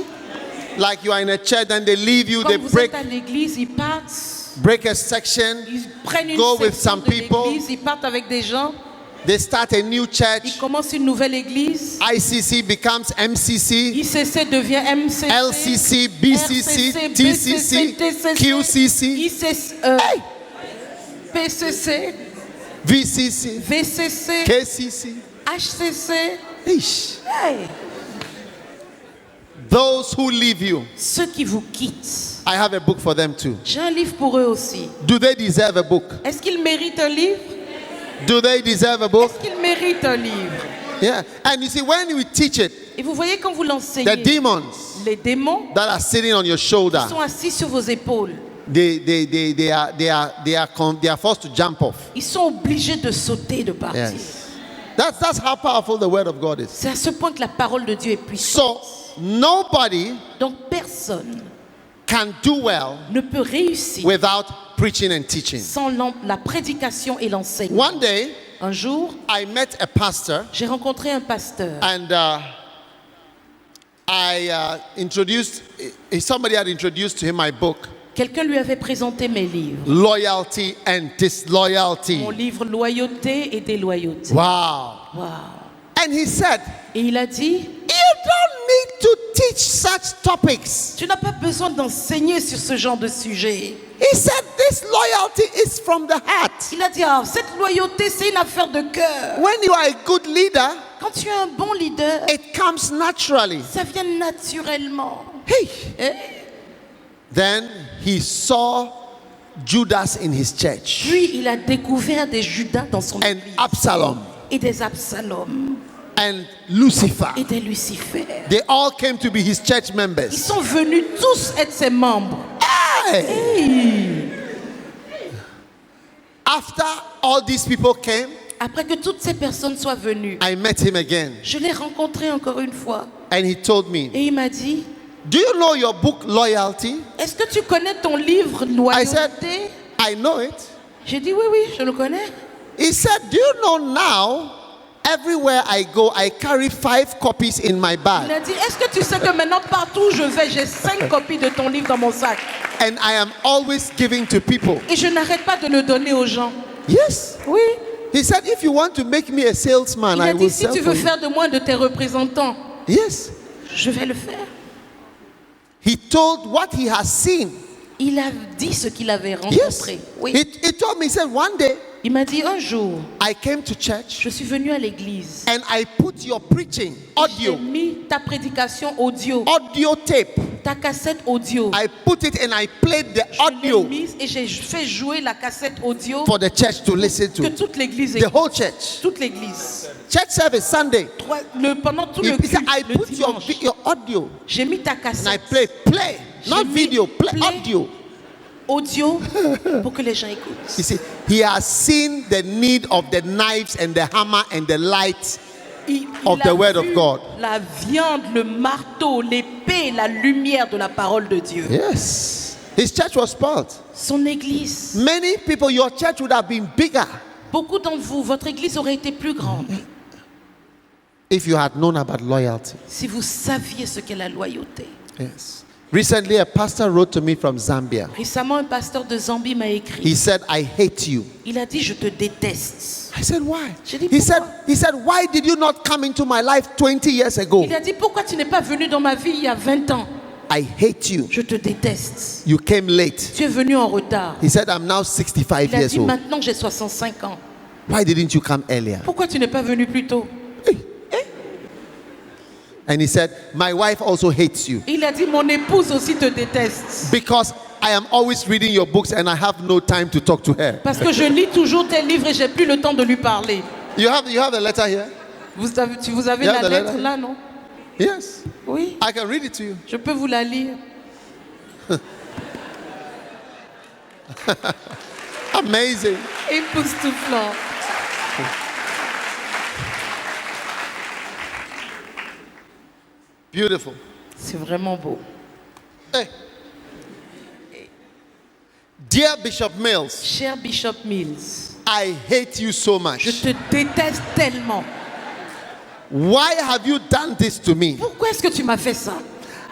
Like you are in a church and they leave you, they Quand vous break êtes à l'église, ils partent, break a section, ils prennent une Go with section some de people. l'église, ils partent avec des gens, they start a new ils church. commencent une nouvelle église, ICC becomes MCC, ICC devient MCC, LCC, BCC, RCC, TCC, TCC, QCC, ICC, PCC, VCC, VCC, KCC. HCC. Ish. Hey, those who leave you. Ceux qui vous quittent. I have a book for them too. J'ai un livre pour eux aussi. Do they deserve a book? Est-ce qu'ils méritent un livre? Do they deserve a book? Est-ce qu'ils méritent un livre? Yeah. And you see, when you teach it, Et vous voyez quand vous the l'enseignez, demons les démons that are sitting on your shoulder, sont assis sur vos épaules. they are forced to jump off. Ils sont obligés de sauter, de partir. Yes. That's how powerful the word of God is. C'est à ce point que la parole de Dieu est puissante. So nobody Donc personne can do well ne peut réussir without preaching and teaching. sans la prédication et l'enseignement. One day, Un jour, I met a pastor, j'ai rencontré un pasteur. and somebody had introduced to him my book, Quelqu'un lui avait présenté mes livres. Loyalty and Disloyalty. Mon livre Loyauté et déloyauté. Wow. Wow. And he said, Et il a dit, you don't need to teach such topics. tu n'as pas besoin d'enseigner sur ce genre de sujet. He said, this loyalty is from the heart. Il a dit, ah, cette loyauté, c'est une affaire de cœur. When you are a good leader, Quand tu es un bon leader, it comes naturally. ça vient naturellement. Hey. Eh? Then he saw Judas in his church Puis il a découvert des Judas dans son and église Absalom et des Absalom and Lucifer. et des Lucifer. They all came to be his church Ils members. sont venus tous être ses membres. Hey. Hey. After all these people came, Après que toutes ces personnes soient venues, I met him again je l'ai rencontré encore une fois and he told me, et il m'a dit, do you know your book Loyalty? est-ce que tu connais ton livre I said, Loyauté? I know it. J'ai dit oui, oui, je le connais. He said, do you know now, everywhere I go, I carry 5 copies in my Il bag a dit, est-ce que tu sais que maintenant partout où je vais, j'ai 5 copies de ton livre dans mon sac and I am always giving to people? et je n'arrête pas de le donner aux gens. Yes. Oui. He said, if you want to make me a salesman, Il I a will dit, si sell tu for veux you. faire de moi un de tes représentants, Yes. je vais le faire. He told what he has seen. Il a dit ce qu'il avait Yes. rencontré. Oui. He told me, he said, one day Il m'a dit, un jour, I came to church je suis venu à l'église. and I put your preaching J'ai audio mis ta prédication audio, tape. ta cassette audio. I put it and I played the Je l'ai audio mise et j'ai fait jouer la cassette audio for the church to listen que to. toute l'église The écoute. whole church. Toute l'église. Church service Sunday. Pendant tout He le said, culte, I le put your, dimanche, your audio j'ai mis ta and I cassette play, not mis video, play play. audio. audio pour que les gens écoutent. You see, he has seen the need of the knives and the hammer and the light Il of a the word vu of God. la viande, le marteau, l'épée, la lumière de la parole de Dieu. Yes. His church was spoiled. Son église. Many people, your church would have been bigger Beaucoup d'entre vous, votre église aurait été plus grande if you had known about loyalty. si vous saviez ce qu'est la loyauté. Yes. Recently, a pastor wrote to me from Zambia. Récemment, un pasteur de Zambie m'a écrit. He said, I hate you. Il a dit, je te déteste. I said, why? J'ai dit, He said, pourquoi? why did you not come into my life 20 years ago? Il a dit, pourquoi tu n'es pas venu dans ma vie il y a 20 ans? I hate you. Je te déteste. You came late. Tu es venu en retard. He said, I'm now 65 Il a years dit, old. maintenant j'ai 65 ans. Why didn't you come earlier? Pourquoi tu n'es pas venu plus tôt? And he said, my wife also hates you Il a dit, mon épouse aussi te déteste. because I am always reading your books and I have no time to talk to her. Parce que je lis toujours tes livres et j'ai plus le temps de lui parler. You have the letter here? Vous avez Yeah, la the lettre letter. là, non? Yes. Oui, I can read it to you. je peux vous la lire. Amazing. Époustouflant. Beautiful. C'est vraiment beau. Hey. Dear Bishop Mills, Cher Bishop Mills, I hate you so je much. te déteste tellement. Why have you done this to me? Pourquoi est-ce que tu m'as fait ça?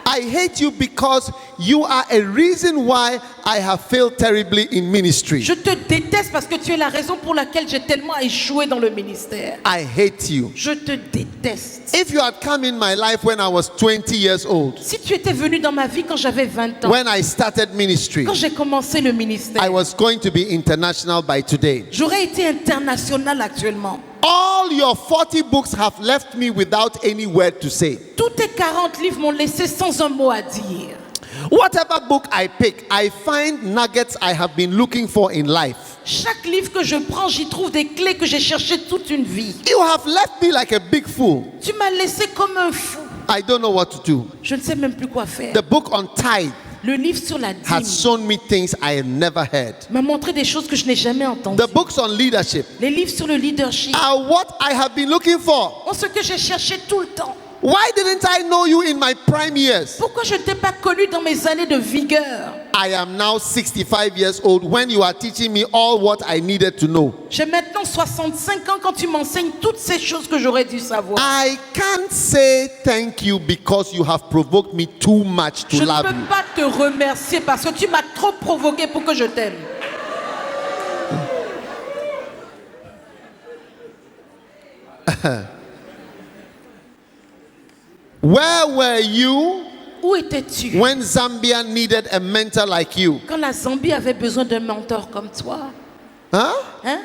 I hate you because you are a reason why I have failed terribly in ministry. Je te déteste parce que tu es la raison pour laquelle j'ai tellement échoué dans le ministère. I hate you. Je te déteste. If you had come in my life when I was 20 years old, Si tu étais venu dans ma vie quand j'avais 20 ans, when I started ministry, quand j'ai commencé le I ministère, was going to be international by today. j'aurais été international actuellement. All your 40 books have left me without any word to say. Tous tes 40 livres m'ont laissé sans un mot à dire. Whatever book I pick, I find nuggets I have been looking for in life. Chaque livre que je prends, j'y trouve des clés que j'ai cherchées toute une vie. You have left me like a big fool. Tu m'as laissé comme un fou. I don't know what to do. Je ne sais même plus quoi faire. The book on tithe Le livre sur la has dîme shown me things I had never heard. m'a montré des choses que je n'ai jamais entendues. The books on leadership Les livres sur le leadership are what I have been looking for. ont ce que j'ai cherché tout le temps. Why didn't I know you in my prime years? Pourquoi je ne t'ai pas connu dans mes années de vigueur? I am now 65 years old when you are teaching me all what I needed to know. J'ai maintenant 65 ans quand tu m'enseignes toutes ces choses que j'aurais dû savoir. I can't say thank you because you have provoked me too much to Je ne love peux you. pas te remercier parce que tu m'as trop provoqué pour que je t'aime. Where were you Où étais-tu when Zambia needed a mentor like you? quand la Zambie avait besoin d'un mentor comme toi? Huh? Hein?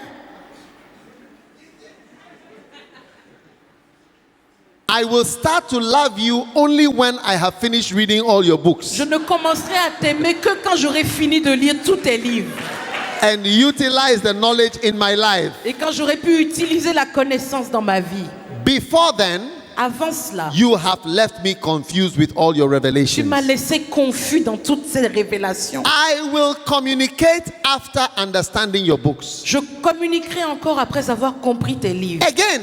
I will start to love you only when I have finished reading all your books Je ne commencerai à t'aimer que quand j'aurai fini de lire tous tes livres and utilize the knowledge in my life. et quand j'aurai pu utiliser la connaissance dans ma vie. Before then, Avant cela, you have left me confused with all your tu revelations. m'as laissé confus dans toutes ces révélations. I will communicate after understanding your books. Je communiquerai encore après avoir compris tes livres. Again,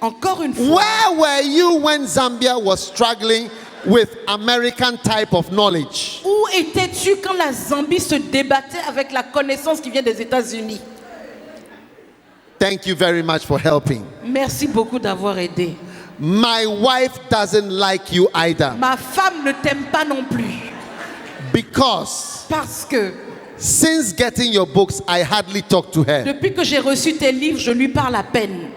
Encore une fois, where were you when Zambia was struggling with American type of knowledge? où étais-tu quand la Zambie se débattait avec la connaissance qui vient des États-Unis? Thank you very much for helping. Merci beaucoup d'avoir aidé. My wife doesn't like you either Ma femme ne t'aime pas non plus because parce que since getting your books, I hardly talk to her. depuis que j'ai reçu tes livres, je lui parle à peine.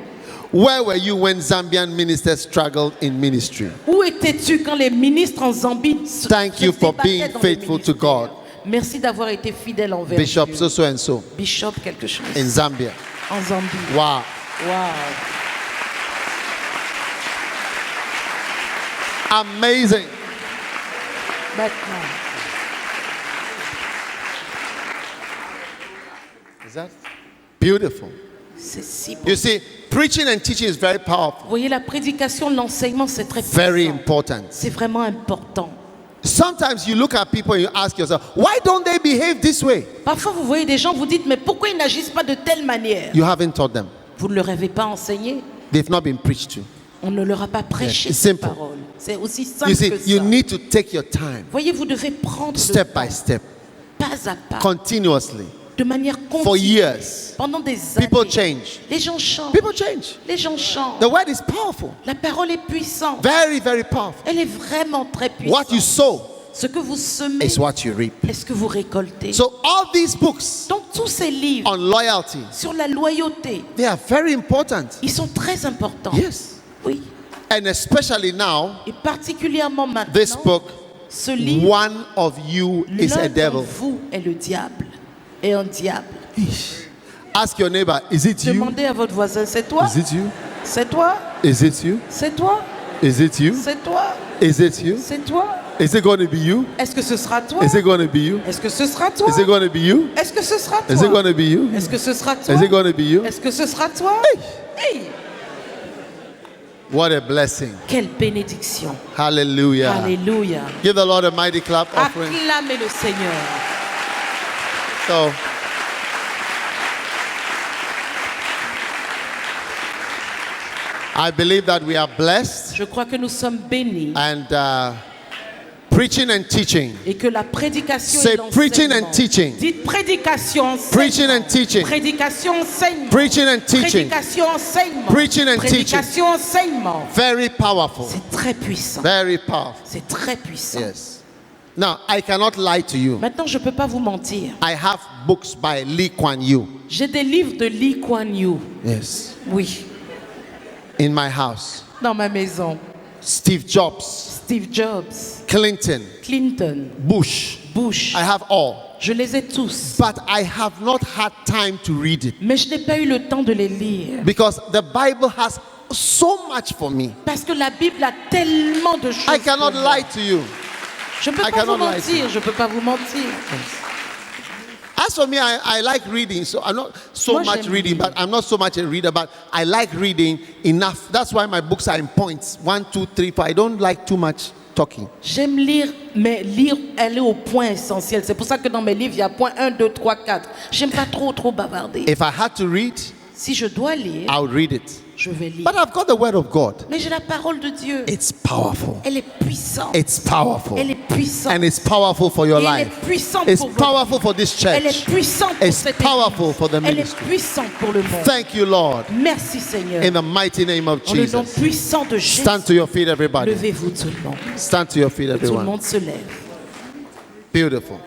Where were you when Zambian ministers struggled in ministry? Où étais-tu quand les ministres en Zambie se Thank you for débattaient being dans le faithful to ministère? God. Merci d'avoir été fidèle envers Bishop Dieu. so and so Bishop quelque chose in Zambia. en Zambie. Wow. Wow. Amazing. Maintenant, Is that beautiful? c'est si beau. You see, preaching and teaching is very powerful, Vous voyez, la prédication, l'enseignement, c'est très very puissant. important. C'est vraiment important. Sometimes you look at people and you ask yourself, why don't they behave this way? Parfois, vous voyez des gens, vous dites, mais pourquoi ils n'agissent pas de telle manière? You haven't taught them. Vous ne leur avez pas enseigné. They've not been preached to. On ne leur a pas prêché Yeah, it's ces simple. paroles. C'est aussi simple You see, que you ça. need to take your time, Voyez, vous devez prendre step le by temps, step, pas à pas, continuously, de manière for continue, years. pendant des années. People change. Les gens changent. People change. Les gens changent. The word is powerful. La parole est puissante. Very, very powerful. Elle est vraiment très puissante. What you sow Ce que vous semez is what you reap. est ce que vous récoltez. So all these books Donc tous ces livres on loyalty, sur la loyauté, they are very important. ils sont très importants. Yes. Oui. And especially now, Et particulièrement maintenant, this book, ce livre, one of you is a l'un devil. d'entre vous est le diable. Et un diable. Ask your neighbor, is it you? Demandez à votre voisin, c'est toi? Is it you? C'est toi? Is it you? C'est toi? Is it you? C'est toi? Is it you? C'est toi? Is it going to be you? Est-ce que ce sera toi? Is it going to be you? Est-ce que ce sera toi? Is it going to be you? Est-ce que ce sera toi? Is it going to be you? Est-ce que ce sera toi? Is it going to be you? Est-ce que ce sera toi? Hey! What a blessing. Quelle bénédiction. Hallelujah. Alléluia. Give the Lord a mighty clap offering. Acclamez le Seigneur. So, I believe that we are blessed Je crois que nous sommes bénis and preaching and teaching. et que la prédication Say et preaching l'enseignement. and teaching. Dites prédication, enseignement. Preaching and teaching. Prédication, enseignement. Preaching and teaching. Prédication, enseignement. Preaching and Prédication, enseignement. Very powerful. C'est très puissant. Very powerful. C'est très puissant. Yes. Now, I cannot lie to you. Maintenant, je ne peux pas vous mentir. I have books by Lee Kuan Yew. J'ai des livres de Lee Kuan Yew. Yes. Oui, In my house. dans ma maison. Steve Jobs, Steve Jobs, Clinton, Clinton, Bush, bouche. I have all. Je les ai tous. But I have not had time to read it. Mais je n'ai pas eu le temps de les lire. Because the Bible has so much for me. Parce que la Bible a tellement de choses. I cannot pour moi. lie to you. Je ne peux I pas vous cannot lie to mentir. Je peux pas vous mentir. As for me, I like reading, so I'm not so Moi, much j'aime reading, lire. but I'm not so much a reader, but I like reading enough. That's why my books are in points. 1, 2, 3, 4. I don't like too much talking. J'aime lire, mais lire, aller au point essentiel. C'est pour ça que dans mes livres, il y a point 1, 2, 3, 4. J'aime pas trop bavarder. If I had to read, Si je dois lire, I would read it. je vais lire. But I've got the word of God. Mais j'ai la parole de Dieu. It's powerful. Elle est puissante. It's powerful. Elle est puissante. And it's powerful for your Et elle life. est puissante It's pour vous. powerful for this Elle est church. puissante pour It's cette powerful église. for the Elle est ministry. puissante pour le monde. Thank you, Lord. Merci Seigneur. In the mighty name of En le nom Jesus. puissant de Jésus. Stand to your feet, everybody. Levez-vous tout le monde. Stand to your feet, Tout le everyone. monde se lève. Beautiful.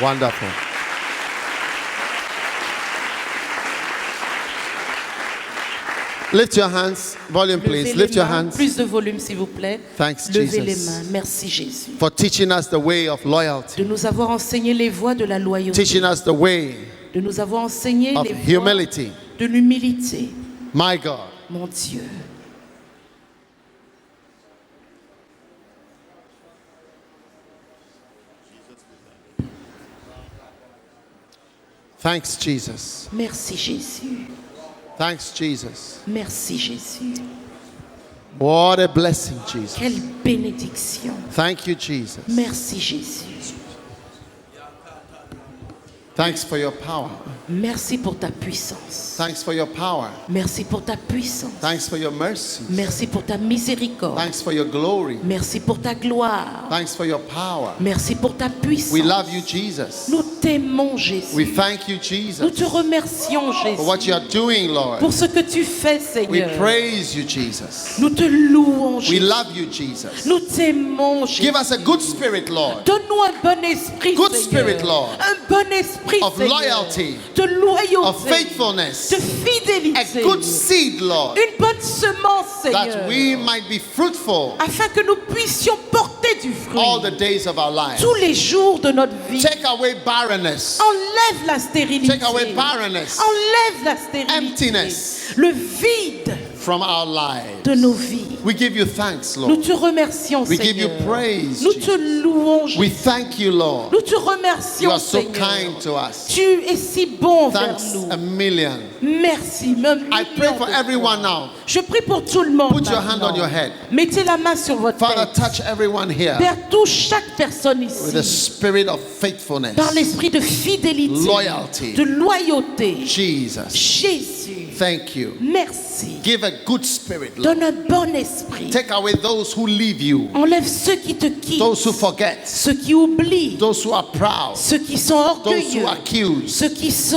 Wonderful. Lift your hands. Volume, please. Levez Lift les your mains. hands. Plus de volume s'il vous plaît. Thanks, Levez les Jesus. mains. Merci Jésus. For teaching us the way of loyalty. De nous avoir enseigné les voies de la loyauté. Teaching us the way De nous avoir enseigné of les voies humility. de l'humilité. My God. Mon Dieu. Thanks, Jesus. Merci Jésus. Thanks, Jesus. Merci Jésus. What a blessing, Jesus. Quelle bénédiction. Thank you, Jesus. Merci Jésus. Thanks for your power. Merci pour ta puissance. Thanks for your power. Merci pour ta puissance. Thanks for your mercy. Merci pour ta miséricorde. Thanks for your glory. Merci pour ta gloire. Thanks for your power. Merci pour ta puissance. We love you, Jesus. Nous t'aimons Jésus. We thank you, Nous Jesus, te remercions for what Jésus you are doing, Lord. pour ce que tu fais We Seigneur. praise you, Jesus. Nous te louons We Jésus. love you, Jesus. Nous t'aimons Jésus. Give us a good spirit, Lord, Donne-nous un bon esprit Good Seigneur. spirit, Lord. Un bon esprit Of Seigneur. loyalty. De loyauté. of faithfulness, De a fidélité. good seed, Lord, Une bonne semence Seigneur. that we might be fruitful Afin que nous puissions porter du fruit. all the days of our lives. Tous les jours de notre vie. Take away barrenness, Enlève la stérilité. take away barrenness Enlève la stérilité. Emptiness. Le vide from our lives. de nos vies. We give you thanks, Nous Lord. te remercions, We give you Seigneur. praise, Nous te Jesus. louons, We Jésus. thank you, Lord. Nous te remercions, You are so Seigneur. kind to us. Tu es si bon envers Thanks nous. a million. Merci. Même I pray for everyone now. Je prie pour tout le monde. Put your hand maintenant. on your head. Mettez la main sur votre Father, tête. touch everyone here Père, touche chaque personne with the ici spirit of faithfulness. par l'esprit de fidélité, Loyalty. de loyauté. Jesus, Jésus, thank you. merci. Give a good spirit, Lord. Donne un bon esprit. Take away those who leave you, Enlève ceux qui te quittent, those who forget, ceux qui oublient, those who are proud, ceux qui sont those orgueilleux, who accuse. ceux qui Those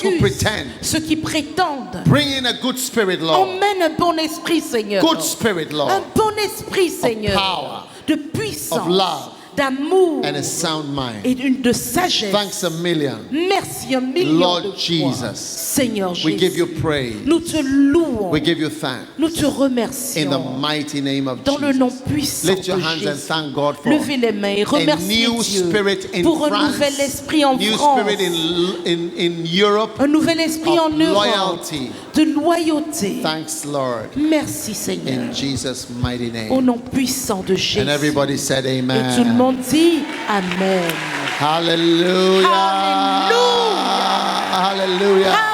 who accusent, pretend. ceux qui prétendent. Bring in a good spirit, Lord. Emmène un bon esprit, Seigneur. Good spirit, Un Lord. bon esprit, Seigneur. power, De puissance, of love, d'amour And a sound mind. et de sagesse. Thanks a million. Merci un million Lord de fois. Jesus, Seigneur We give Jésus, you praise. nous te louons, We give you thanks. nous te In remercions the mighty name of dans le nom Jesus. puissant Lift your de hands and Jésus. thank God for Levez les mains et a remerciez new Dieu spirit in pour un France, nouvel esprit en new France, spirit in Europe. un nouvel esprit of en Europe, loyalty. de loyauté. Thanks, Lord. Merci Seigneur, In Jesus' mighty au name. nom puissant de Jésus. And everybody said Et tout le amen. monde dit Amen. Hallelujah. Hallelujah. Hallelujah.